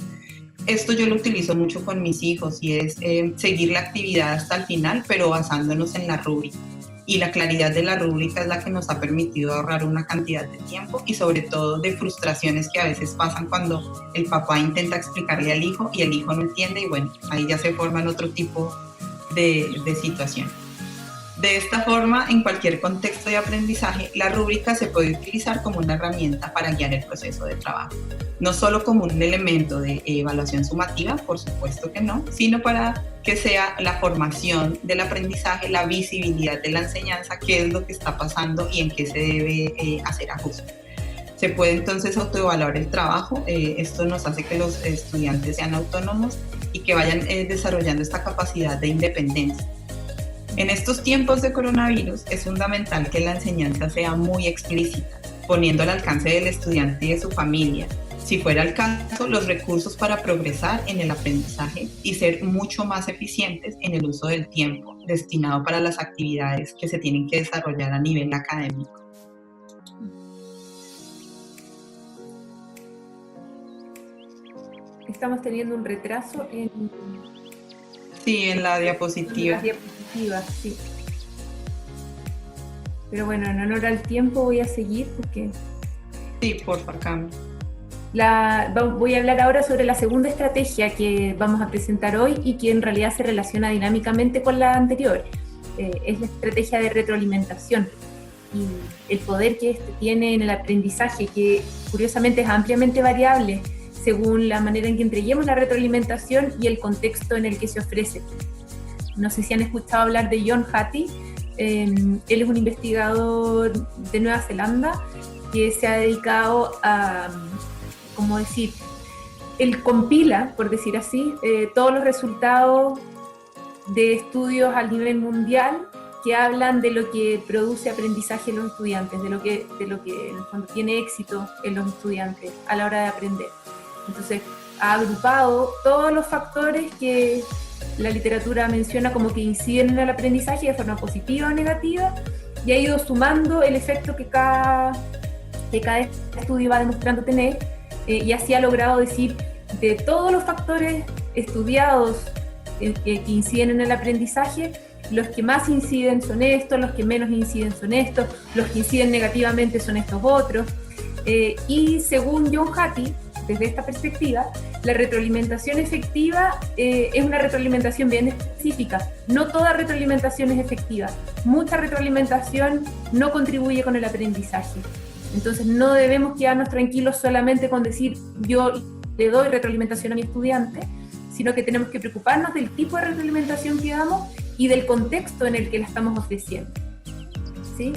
Esto yo lo utilizo mucho con mis hijos y es seguir la actividad hasta el final, pero basándonos en la rúbrica. Y la claridad de la rúbrica es la que nos ha permitido ahorrar una cantidad de tiempo y sobre todo de frustraciones que a veces pasan cuando el papá intenta explicarle al hijo y el hijo no entiende y bueno, ahí ya se forman otro tipo de situaciones. De esta forma, en cualquier contexto de aprendizaje, la rúbrica se puede utilizar como una herramienta para guiar el proceso de trabajo. No solo como un elemento de evaluación sumativa, por supuesto que no, sino para que sea la formación del aprendizaje, la visibilidad de la enseñanza, qué es lo que está pasando y en qué se debe hacer ajustes. Se puede entonces autoevaluar el trabajo, esto nos hace que los estudiantes sean autónomos y que vayan desarrollando esta capacidad de independencia. En estos tiempos de coronavirus es fundamental que la enseñanza sea muy explícita, poniendo al alcance del estudiante y de su familia, si fuera el caso, los recursos para progresar en el aprendizaje y ser mucho más eficientes en el uso del tiempo destinado para las actividades que se tienen que desarrollar a nivel académico. Estamos teniendo un retraso en... Sí, en la diapositiva. Sí. Pero bueno, en honor al tiempo voy a seguir porque... Sí, porfa, Cami. Voy a hablar ahora sobre la segunda estrategia que vamos a presentar hoy y que en realidad se relaciona dinámicamente con la anterior. Es la estrategia de retroalimentación y el poder que este tiene en el aprendizaje, que curiosamente es ampliamente variable según la manera en que entreguemos la retroalimentación y el contexto en el que se ofrece. No sé si han escuchado hablar de John Hattie. Él es un investigador de Nueva Zelanda que se ha dedicado a, ¿cómo decir? Él compila, por decir así, todos los resultados de estudios a nivel mundial que hablan de lo que produce aprendizaje en los estudiantes, de lo que cuando tiene éxito en los estudiantes a la hora de aprender. Entonces, ha agrupado todos los factores que la literatura menciona como que inciden en el aprendizaje de forma positiva o negativa y ha ido sumando el efecto que cada estudio va demostrando tener y así ha logrado decir de todos los factores estudiados que inciden en el aprendizaje, los que más inciden son estos, los que menos inciden son estos, los que inciden negativamente son estos otros. Y según John Hattie, desde esta perspectiva, la retroalimentación efectiva es una retroalimentación bien específica. No toda retroalimentación es efectiva. Mucha retroalimentación no contribuye con el aprendizaje. Entonces no debemos quedarnos tranquilos solamente con decir yo le doy retroalimentación a mi estudiante, sino que tenemos que preocuparnos del tipo de retroalimentación que damos y del contexto en el que la estamos ofreciendo. ¿Sí?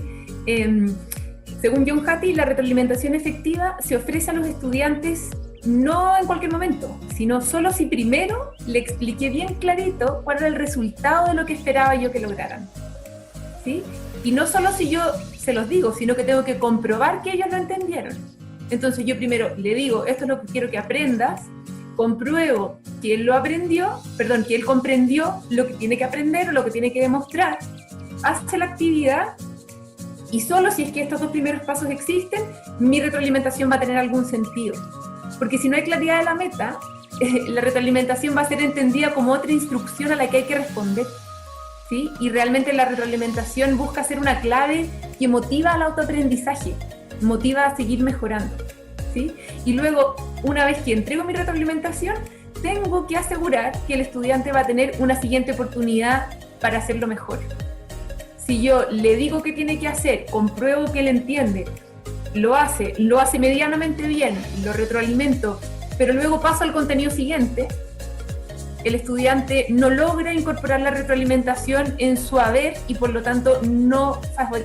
Según John Hattie, la retroalimentación efectiva se ofrece a los estudiantes no en cualquier momento, sino solo si primero le expliqué bien clarito cuál era el resultado de lo que esperaba yo que lograran. ¿Sí? Y no solo si yo se los digo, sino que tengo que comprobar que ellos lo entendieron. Entonces yo primero le digo, esto es lo que quiero que aprendas, compruebo que él que él comprendió lo que tiene que aprender o lo que tiene que demostrar, hace la actividad Y solo si es que estos dos primeros pasos existen, mi retroalimentación va a tener algún sentido. Porque si no hay claridad de la meta, la retroalimentación va a ser entendida como otra instrucción a la que hay que responder, ¿sí? Y realmente la retroalimentación busca ser una clave que motiva al autoaprendizaje, motiva a seguir mejorando, ¿sí? Y luego, una vez que entrego mi retroalimentación, tengo que asegurar que el estudiante va a tener una siguiente oportunidad para hacerlo mejor. Si yo le digo qué tiene que hacer, compruebo que él entiende, lo hace medianamente bien, lo retroalimento, pero luego paso al contenido siguiente, el estudiante no logra incorporar la retroalimentación en su haber y por lo tanto no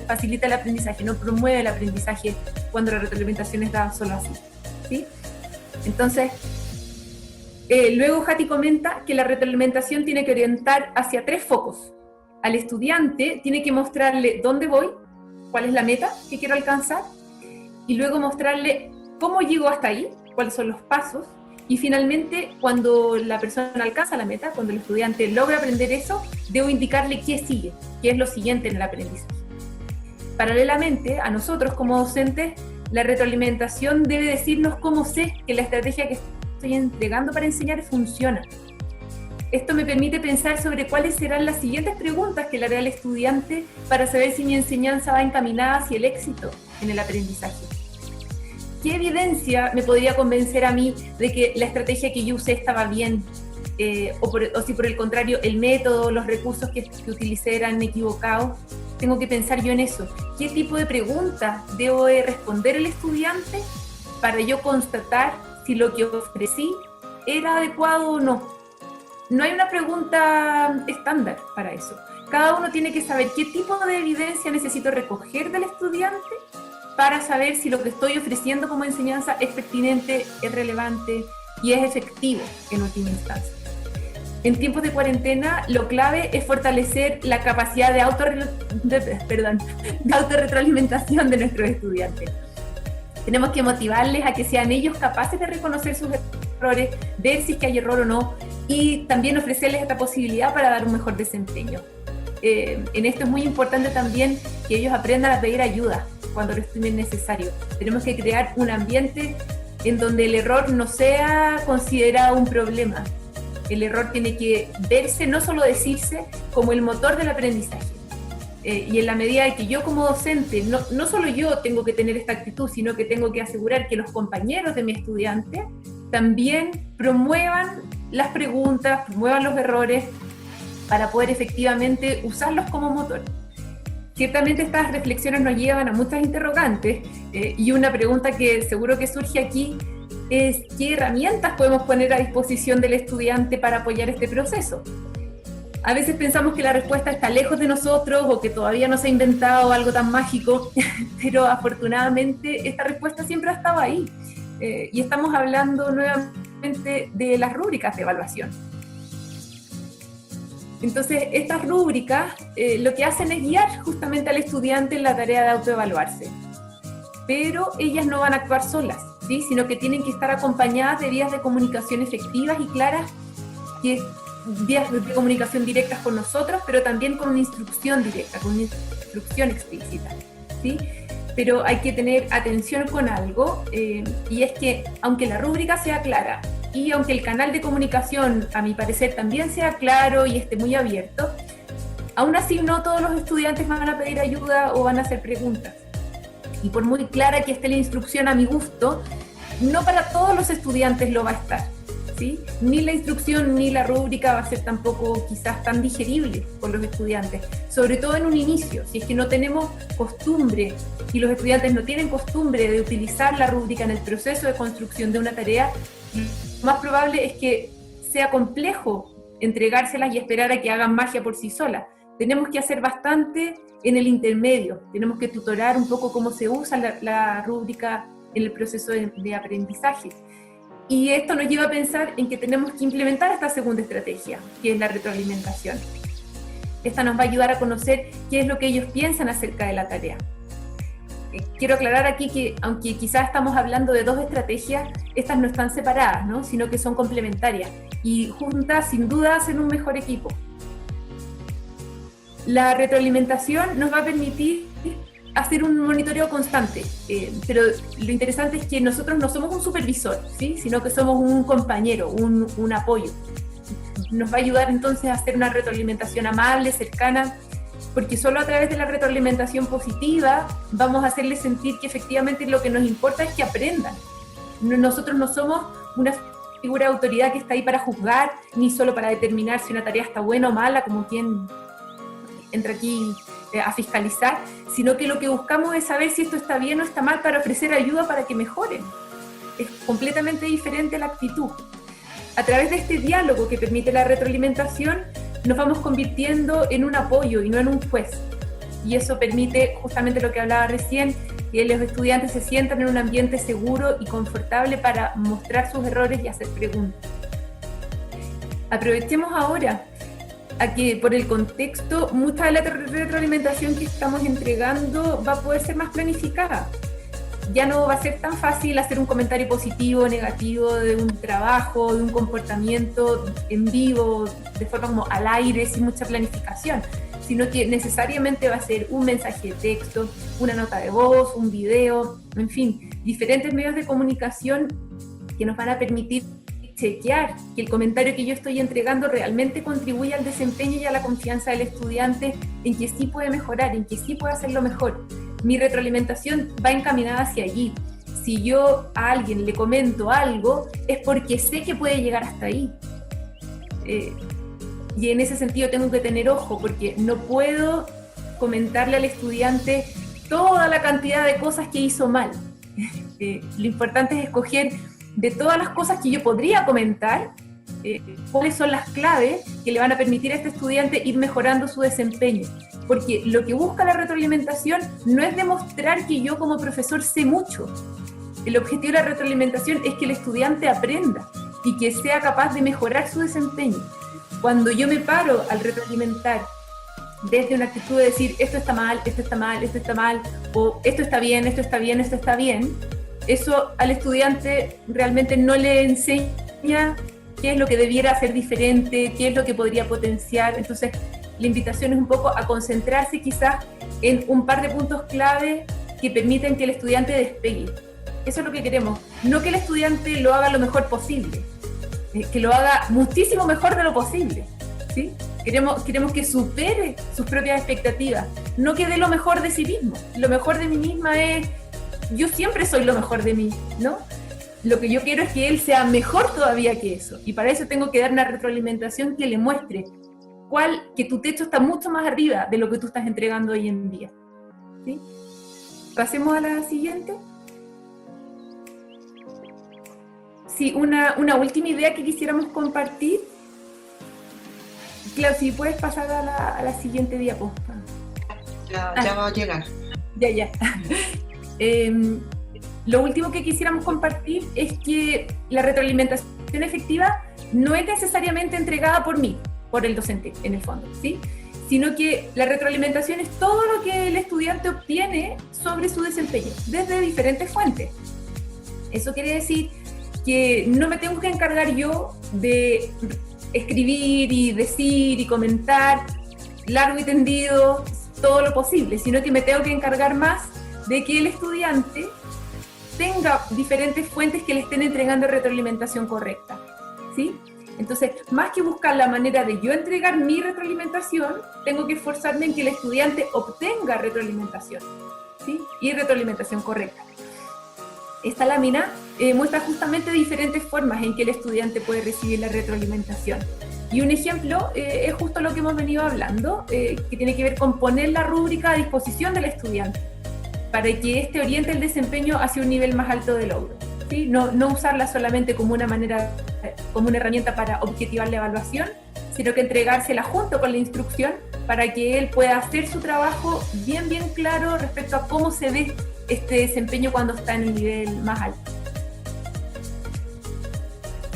facilita el aprendizaje, no promueve el aprendizaje cuando la retroalimentación es dada solo así, ¿sí? Entonces, luego Jati comenta que la retroalimentación tiene que orientar hacia 3 focos. Al estudiante tiene que mostrarle dónde voy, cuál es la meta que quiero alcanzar, y luego mostrarle cómo llego hasta ahí, cuáles son los pasos, y finalmente, cuando la persona alcanza la meta, cuando el estudiante logra aprender eso, debo indicarle qué sigue, qué es lo siguiente en el aprendizaje. Paralelamente, a nosotros como docentes, la retroalimentación debe decirnos cómo sé que la estrategia que estoy entregando para enseñar funciona. Esto me permite pensar sobre cuáles serán las siguientes preguntas que le haré al estudiante para saber si mi enseñanza va encaminada hacia el éxito en el aprendizaje. ¿Qué evidencia me podría convencer a mí de que la estrategia que yo usé estaba bien? O si por el contrario el método, los recursos que utilicé eran equivocados. Tengo que pensar yo en eso. ¿Qué tipo de preguntas debo responder el estudiante para yo constatar si lo que ofrecí era adecuado o no? No hay una pregunta estándar para eso. Cada uno tiene que saber qué tipo de evidencia necesito recoger del estudiante para saber si lo que estoy ofreciendo como enseñanza es pertinente, es relevante y es efectivo en última instancia. En tiempos de cuarentena, lo clave es fortalecer la capacidad de autorretroalimentación de nuestros estudiantes. Tenemos que motivarles a que sean ellos capaces de reconocer sus errores, ver si es que hay error o no, y también ofrecerles esta posibilidad para dar un mejor desempeño. En esto es muy importante también que ellos aprendan a pedir ayuda cuando lo estimen necesario. Tenemos que crear un ambiente en donde el error no sea considerado un problema. El error tiene que verse, no solo decirse, como el motor del aprendizaje. Y en la medida de que yo como docente, no solo yo tengo que tener esta actitud, sino que tengo que asegurar que los compañeros de mi estudiante también promuevan las preguntas, promuevan los errores para poder efectivamente usarlos como motor. Ciertamente estas reflexiones nos llevan a muchas interrogantes y una pregunta que seguro que surge aquí es ¿qué herramientas podemos poner a disposición del estudiante para apoyar este proceso? A veces pensamos que la respuesta está lejos de nosotros o que todavía no se ha inventado algo tan mágico, pero afortunadamente esta respuesta siempre ha estado ahí. Y estamos hablando nuevamente de las rúbricas de evaluación. Entonces, estas rúbricas lo que hacen es guiar justamente al estudiante en la tarea de autoevaluarse. Pero ellas no van a actuar solas, ¿sí? Sino que tienen que estar acompañadas de vías de comunicación efectivas y claras, vías de comunicación directas con nosotros, pero también con una instrucción directa, con una instrucción explícita, ¿sí? Pero hay que tener atención con algo, y es que aunque la rúbrica sea clara, y aunque el canal de comunicación, a mi parecer, también sea claro y esté muy abierto, aún así no todos los estudiantes van a pedir ayuda o van a hacer preguntas. Y por muy clara que esté la instrucción a mi gusto, no para todos los estudiantes lo va a estar, ¿sí? Ni la instrucción ni la rúbrica va a ser tampoco quizás tan digerible por los estudiantes, sobre todo en un inicio. Si es que no tenemos costumbre y los estudiantes no tienen costumbre de utilizar la rúbrica en el proceso de construcción de una tarea, lo más probable es que sea complejo entregárselas y esperar a que hagan magia por sí solas. Tenemos que hacer bastante en el intermedio, tenemos que tutorar un poco cómo se usa la rúbrica en el proceso de aprendizaje. Y esto nos lleva a pensar en que tenemos que implementar esta segunda estrategia, que es la retroalimentación. Esta nos va a ayudar a conocer qué es lo que ellos piensan acerca de la tarea. Quiero aclarar aquí que, aunque quizás estamos hablando de dos estrategias, estas no están separadas, ¿no? Sino que son complementarias y juntas sin duda hacen un mejor equipo. La retroalimentación nos va a permitir hacer un monitoreo constante, pero lo interesante es que nosotros no somos un supervisor, ¿sí? Sino que somos un compañero, un apoyo. Nos va a ayudar entonces a hacer una retroalimentación amable, cercana, porque solo a través de la retroalimentación positiva vamos a hacerles sentir que efectivamente lo que nos importa es que aprendan. Nosotros no somos una figura de autoridad que está ahí para juzgar, ni solo para determinar si una tarea está buena o mala, como quien entra aquí a fiscalizar, sino que lo que buscamos es saber si esto está bien o está mal para ofrecer ayuda para que mejoren. Es completamente diferente la actitud. A través de este diálogo que permite la retroalimentación, nos vamos convirtiendo en un apoyo y no en un juez. Y eso permite justamente lo que hablaba recién, que los estudiantes se sientan en un ambiente seguro y confortable para mostrar sus errores y hacer preguntas. Aprovechemos ahora a que por el contexto mucha de la retroalimentación que estamos entregando va a poder ser más planificada. Ya no va a ser tan fácil hacer un comentario positivo o negativo de un trabajo, de un comportamiento en vivo, de forma como al aire, sin mucha planificación, sino que necesariamente va a ser un mensaje de texto, una nota de voz, un video, en fin, diferentes medios de comunicación que nos van a permitir chequear que el comentario que yo estoy entregando realmente contribuye al desempeño y a la confianza del estudiante en que sí puede mejorar, en que sí puede hacerlo mejor. Mi retroalimentación va encaminada hacia allí. Si yo a alguien le comento algo, es porque sé que puede llegar hasta ahí. Y en ese sentido tengo que tener ojo, porque no puedo comentarle al estudiante toda la cantidad de cosas que hizo mal. Lo importante es escoger de todas las cosas que yo podría comentar, cuáles son las claves que le van a permitir a este estudiante ir mejorando su desempeño. Porque lo que busca la retroalimentación no es demostrar que yo como profesor sé mucho. El objetivo de la retroalimentación es que el estudiante aprenda y que sea capaz de mejorar su desempeño. Cuando yo me paro al retroalimentar desde una actitud de decir esto está mal, esto está mal, esto está mal, o esto está bien, esto está bien, esto está bien, eso al estudiante realmente no le enseña qué es lo que debiera hacer diferente, qué es lo que podría potenciar. Entonces, la invitación es un poco a concentrarse quizás en un par de puntos clave que permiten que el estudiante despegue. Eso es lo que queremos. No que el estudiante lo haga lo mejor posible, que lo haga muchísimo mejor de lo posible, ¿sí? Queremos que supere sus propias expectativas, no que dé lo mejor de sí mismo. Lo mejor de mí misma es, yo siempre soy lo mejor de mí, ¿no? Lo que yo quiero es que él sea mejor todavía que eso, y para eso tengo que dar una retroalimentación que le muestre que tu techo está mucho más arriba de lo que tú estás entregando hoy en día, ¿sí? Pasemos a la siguiente. Sí, una última idea que quisiéramos compartir. Claro, si puedes pasar a la siguiente diapo. Ya va a llegar. Ya. Lo último que quisiéramos compartir es que la retroalimentación efectiva no es necesariamente entregada por mí, por el docente, en el fondo, ¿sí? Sino que la retroalimentación es todo lo que el estudiante obtiene sobre su desempeño, desde diferentes fuentes. Eso quiere decir que no me tengo que encargar yo de escribir y decir y comentar largo y tendido todo lo posible, sino que me tengo que encargar más de que el estudiante tenga diferentes fuentes que le estén entregando retroalimentación correcta, ¿sí? Entonces, más que buscar la manera de yo entregar mi retroalimentación, tengo que esforzarme en que el estudiante obtenga retroalimentación, ¿sí? Y retroalimentación correcta. Esta lámina muestra justamente diferentes formas en que el estudiante puede recibir la retroalimentación. Y un ejemplo es justo lo que hemos venido hablando, que tiene que ver con poner la rúbrica a disposición del estudiante, para que éste oriente el desempeño hacia un nivel más alto de logro, ¿sí? No usarla solamente como una herramienta para objetivar la evaluación, sino que entregársela junto con la instrucción para que él pueda hacer su trabajo bien claro respecto a cómo se ve este desempeño cuando está en el nivel más alto.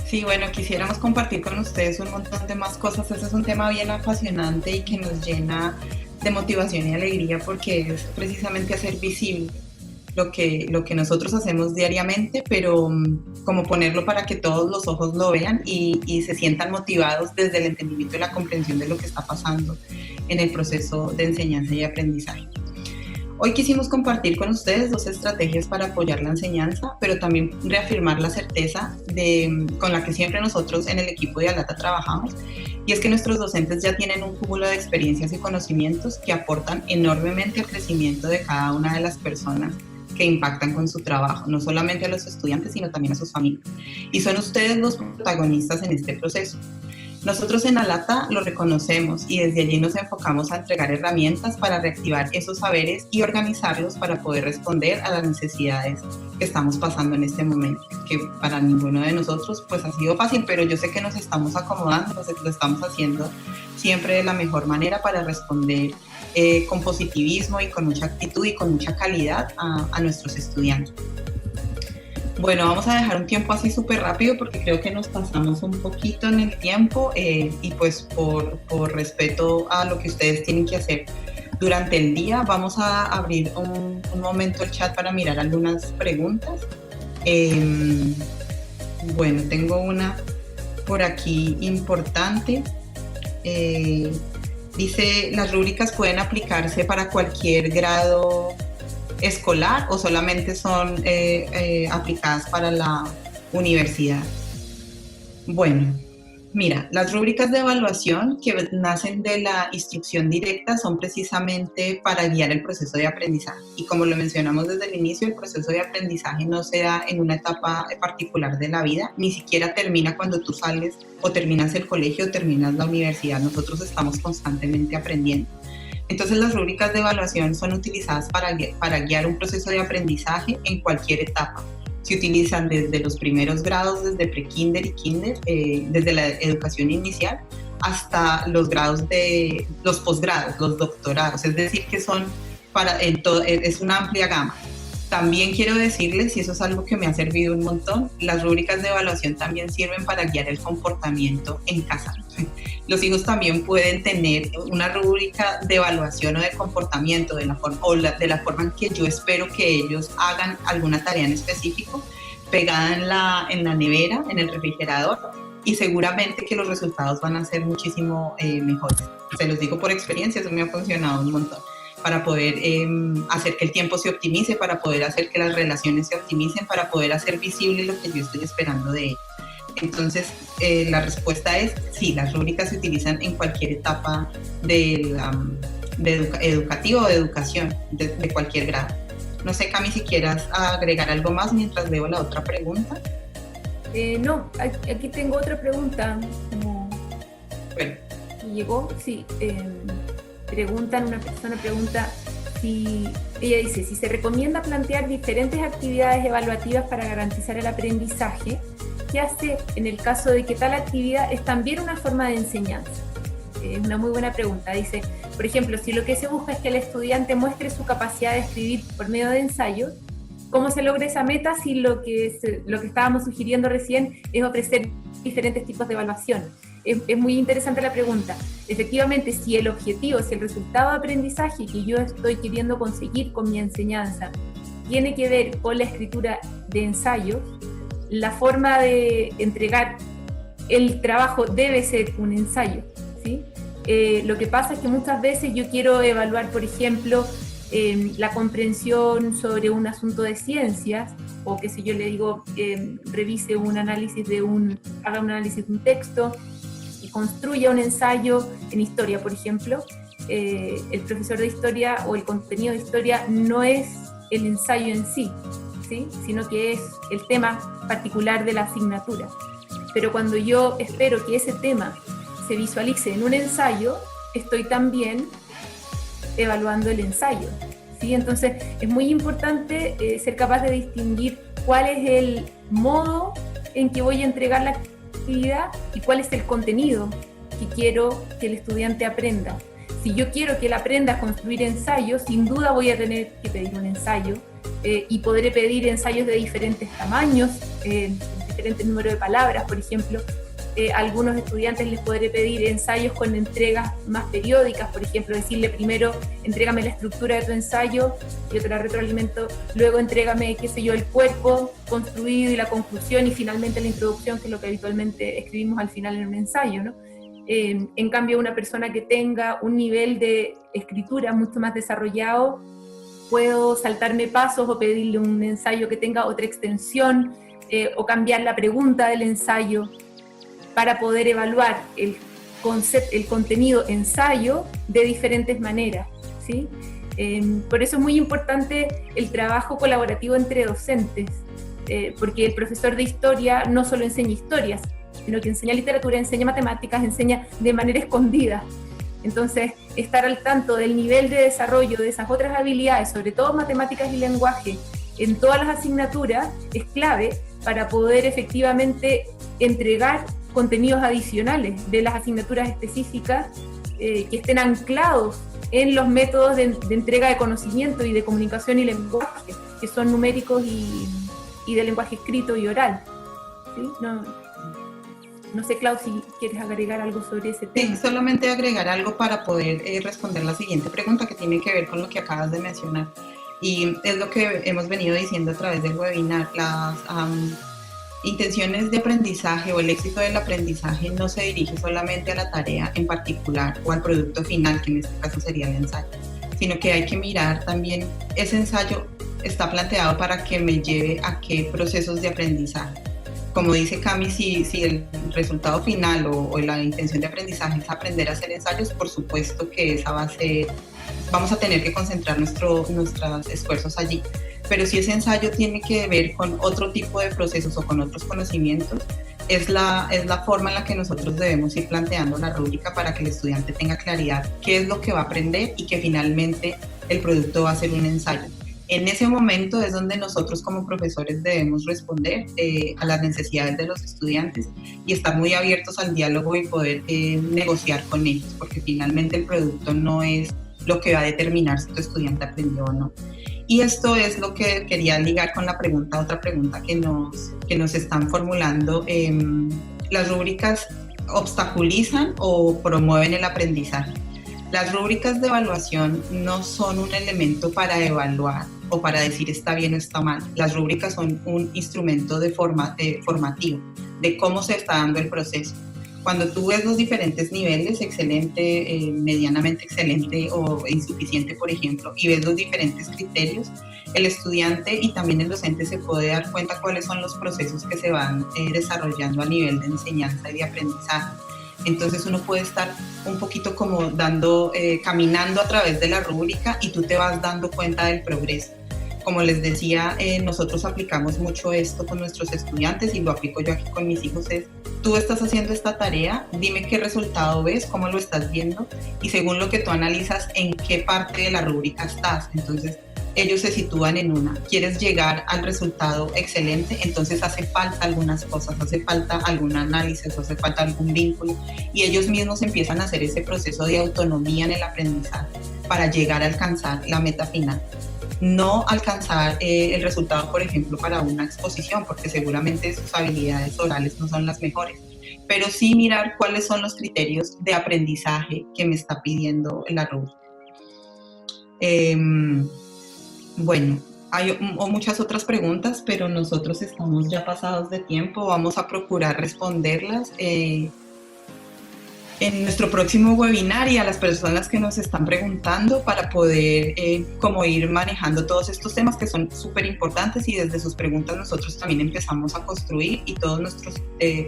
Sí, bueno, quisiéramos compartir con ustedes un montón de más cosas. Ese es un tema bien apasionante y que nos llena de motivación y alegría, porque es precisamente hacer visible lo que nosotros hacemos diariamente, pero como ponerlo para que todos los ojos lo vean y se sientan motivados desde el entendimiento y la comprensión de lo que está pasando en el proceso de enseñanza y aprendizaje. Hoy quisimos compartir con ustedes 2 estrategias para apoyar la enseñanza, pero también reafirmar la certeza con la que siempre nosotros en el equipo de ALATA trabajamos, y es que nuestros docentes ya tienen un cúmulo de experiencias y conocimientos que aportan enormemente al crecimiento de cada una de las personas que impactan con su trabajo, no solamente a los estudiantes, sino también a sus familias. Y son ustedes los protagonistas en este proceso. Nosotros en ALATA lo reconocemos y desde allí nos enfocamos a entregar herramientas para reactivar esos saberes y organizarlos para poder responder a las necesidades que estamos pasando en este momento, que para ninguno de nosotros pues ha sido fácil, pero yo sé que nos estamos acomodando, lo estamos haciendo siempre de la mejor manera para responder con positivismo y con mucha actitud y con mucha calidad a nuestros estudiantes. Bueno, vamos a dejar un tiempo así súper rápido porque creo que nos pasamos un poquito en el tiempo y pues por respeto a lo que ustedes tienen que hacer durante el día, vamos a abrir un momento el chat para mirar algunas preguntas. Bueno, tengo una por aquí importante. Dice, ¿las rúbricas pueden aplicarse para cualquier grado escolar o solamente son aplicadas para la universidad? Bueno, mira, las rúbricas de evaluación que nacen de la instrucción directa son precisamente para guiar el proceso de aprendizaje. Y como lo mencionamos desde el inicio, el proceso de aprendizaje no se da en una etapa particular de la vida, ni siquiera termina cuando tú sales o terminas el colegio o terminas la universidad. Nosotros estamos constantemente aprendiendo. Entonces las rúbricas de evaluación son utilizadas para guiar un proceso de aprendizaje en cualquier etapa. Se utilizan desde los primeros grados, desde pre-kinder y kinder, desde la educación inicial, hasta los grados de los posgrados, los doctorados, es decir, que son es una amplia gama. También quiero decirles, y eso es algo que me ha servido un montón, las rúbricas de evaluación también sirven para guiar el comportamiento en casa. Los hijos también pueden tener una rúbrica de evaluación o de comportamiento de la forma en que yo espero que ellos hagan alguna tarea en específico, pegada en la nevera, en el refrigerador, y seguramente que los resultados van a ser muchísimo mejores. Se los digo por experiencia, eso me ha funcionado un montón, para poder hacer que el tiempo se optimice, para poder hacer que las relaciones se optimicen, para poder hacer visible lo que yo estoy esperando de ellos. Entonces, la respuesta es sí, las rúbricas se utilizan en cualquier etapa educativa o de educación, de cualquier grado. No sé, Cami, si quieras agregar algo más mientras veo la otra pregunta. No, aquí tengo otra pregunta. Bueno. Llegó, sí. Una persona pregunta ella dice, si se recomienda plantear diferentes actividades evaluativas para garantizar el aprendizaje, ¿qué hacer en el caso de que tal actividad es también una forma de enseñanza? Es una muy buena pregunta. Dice, por ejemplo, si lo que se busca es que el estudiante muestre su capacidad de escribir por medio de ensayos, ¿cómo se logra esa meta si lo que estábamos sugiriendo recién es ofrecer diferentes tipos de evaluación? Es muy interesante la pregunta. Efectivamente, si el resultado de aprendizaje que yo estoy queriendo conseguir con mi enseñanza tiene que ver con la escritura de ensayos, la forma de entregar el trabajo debe ser un ensayo, ¿sí? Lo que pasa es que muchas veces yo quiero evaluar, por ejemplo, la comprensión sobre un asunto de ciencias, o que si yo le digo revise haga un análisis de un texto y construya un ensayo en historia, por ejemplo, el profesor de historia o el contenido de historia no es el ensayo en sí, ¿sí? Sino que es el tema particular de la asignatura. Pero cuando yo espero que ese tema se visualice en un ensayo, estoy también evaluando el ensayo, ¿sí? Entonces es muy importante ser capaz de distinguir cuál es el modo en que voy a entregar la actividad y cuál es el contenido que quiero que el estudiante aprenda. Si yo quiero que él aprenda a construir ensayos, sin duda voy a tener que pedir un ensayo y podré pedir ensayos de diferentes tamaños, diferentes números de palabras, por ejemplo. A algunos estudiantes les podré pedir ensayos con entregas más periódicas, por ejemplo, decirle primero, entrégame la estructura de tu ensayo, yo te la retroalimento, luego entrégame, qué sé yo, el cuerpo construido y la conclusión y finalmente la introducción, que es lo que habitualmente escribimos al final en un ensayo, ¿no? En cambio, una persona que tenga un nivel de escritura mucho más desarrollado puedo saltarme pasos o pedirle un ensayo que tenga otra extensión o cambiar la pregunta del ensayo para poder evaluar el contenido ensayo de diferentes maneras, ¿sí? Por eso es muy importante el trabajo colaborativo entre docentes, porque el profesor de historia no solo enseña historias, sino que enseña literatura, enseña matemáticas, enseña de manera escondida. Entonces, estar al tanto del nivel de desarrollo de esas otras habilidades, sobre todo matemáticas y lenguaje, en todas las asignaturas, es clave para poder efectivamente entregar contenidos adicionales de las asignaturas específicas que estén anclados en los métodos de entrega de conocimiento y de comunicación y lenguaje, que son numéricos y de lenguaje escrito y oral. ¿Sí? No sé, Clau, si quieres agregar algo sobre ese tema. Sí, solamente agregar algo para poder responder la siguiente pregunta, que tiene que ver con lo que acabas de mencionar. Y es lo que hemos venido diciendo a través del webinar. Las intenciones de aprendizaje o el éxito del aprendizaje no se dirige solamente a la tarea en particular o al producto final, que en este caso sería el ensayo, sino que hay que mirar también ese ensayo está planteado para que me lleve a qué procesos de aprendizaje. Como dice Cami, si el resultado final o la intención de aprendizaje es aprender a hacer ensayos, por supuesto que esa va a ser, vamos a tener que concentrar nuestros esfuerzos allí. Pero si ese ensayo tiene que ver con otro tipo de procesos o con otros conocimientos, es la forma en la que nosotros debemos ir planteando la rúbrica para que el estudiante tenga claridad qué es lo que va a aprender y que finalmente el producto va a ser un ensayo. En ese momento es donde nosotros como profesores debemos responder a las necesidades de los estudiantes y estar muy abiertos al diálogo y poder negociar con ellos, porque finalmente el producto no es lo que va a determinar si tu estudiante aprendió o no. Y esto es lo que quería ligar con otra pregunta que nos están formulando. ¿Las rúbricas obstaculizan o promueven el aprendizaje? Las rúbricas de evaluación no son un elemento para evaluar o para decir está bien o está mal. Las rúbricas son un instrumento formativo de cómo se está dando el proceso. Cuando tú ves los diferentes niveles, excelente, medianamente excelente o insuficiente, por ejemplo, y ves los diferentes criterios, el estudiante y también el docente se puede dar cuenta cuáles son los procesos que se van desarrollando a nivel de enseñanza y de aprendizaje. Entonces uno puede estar un poquito como caminando a través de la rúbrica y tú te vas dando cuenta del progreso. Como les decía, nosotros aplicamos mucho esto con nuestros estudiantes y lo aplico yo aquí con mis hijos. Tú estás haciendo esta tarea, dime qué resultado ves, cómo lo estás viendo y según lo que tú analizas, en qué parte de la rúbrica estás. Entonces ellos se sitúan en una. ¿Quieres llegar al resultado excelente? Entonces hace falta algunas cosas, hace falta algún análisis, hace falta algún vínculo y ellos mismos empiezan a hacer ese proceso de autonomía en el aprendizaje para llegar a alcanzar la meta final. No alcanzar el resultado, por ejemplo, para una exposición, porque seguramente sus habilidades orales no son las mejores, pero sí mirar cuáles son los criterios de aprendizaje que me está pidiendo la rúbrica. Bueno, hay muchas otras preguntas, pero nosotros estamos ya pasados de tiempo, vamos a procurar responderlas en nuestro próximo webinar y a las personas que nos están preguntando para poder como ir manejando todos estos temas que son súper importantes y desde sus preguntas nosotros también empezamos a construir y todos nuestros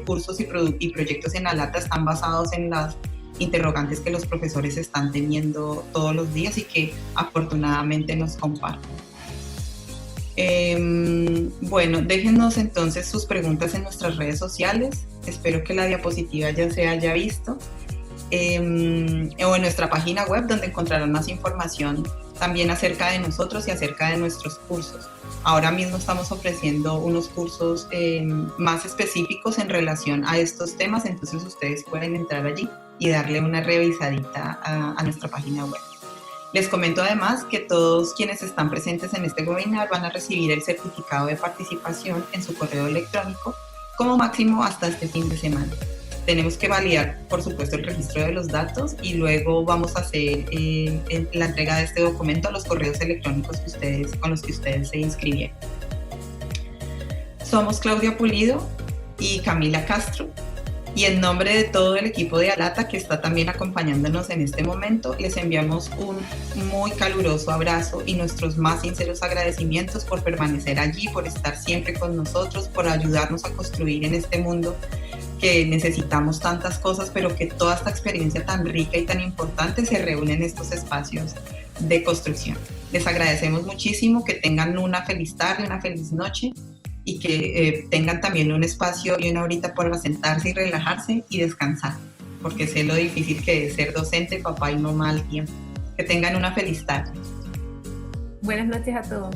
cursos y proyectos en ALATA están basados en las interrogantes que los profesores están teniendo todos los días y que afortunadamente nos comparten. Bueno, déjenos entonces sus preguntas en nuestras redes sociales. Espero que la diapositiva ya se haya visto. O en nuestra página web donde encontrarán más información también acerca de nosotros y acerca de nuestros cursos. Ahora mismo estamos ofreciendo unos cursos más específicos en relación a estos temas, entonces ustedes pueden entrar allí y darle una revisadita a nuestra página web. Les comento además que todos quienes están presentes en este webinar van a recibir el certificado de participación en su correo electrónico como máximo hasta este fin de semana. Tenemos que validar, por supuesto, el registro de los datos y luego vamos a hacer la entrega de este documento a los correos electrónicos con los que ustedes se inscribieron. Somos Claudia Pulido y Camila Castro. Y en nombre de todo el equipo de Alata que está también acompañándonos en este momento, les enviamos un muy caluroso abrazo y nuestros más sinceros agradecimientos por permanecer allí, por estar siempre con nosotros, por ayudarnos a construir en este mundo que necesitamos tantas cosas, pero que toda esta experiencia tan rica y tan importante se reúne en estos espacios de construcción. Les agradecemos muchísimo, que tengan una feliz tarde, una feliz noche, y que tengan también un espacio y una horita para sentarse y relajarse y descansar, porque sé lo difícil que es ser docente, papá y mamá al tiempo. Que tengan una feliz tarde. Buenas noches a todos.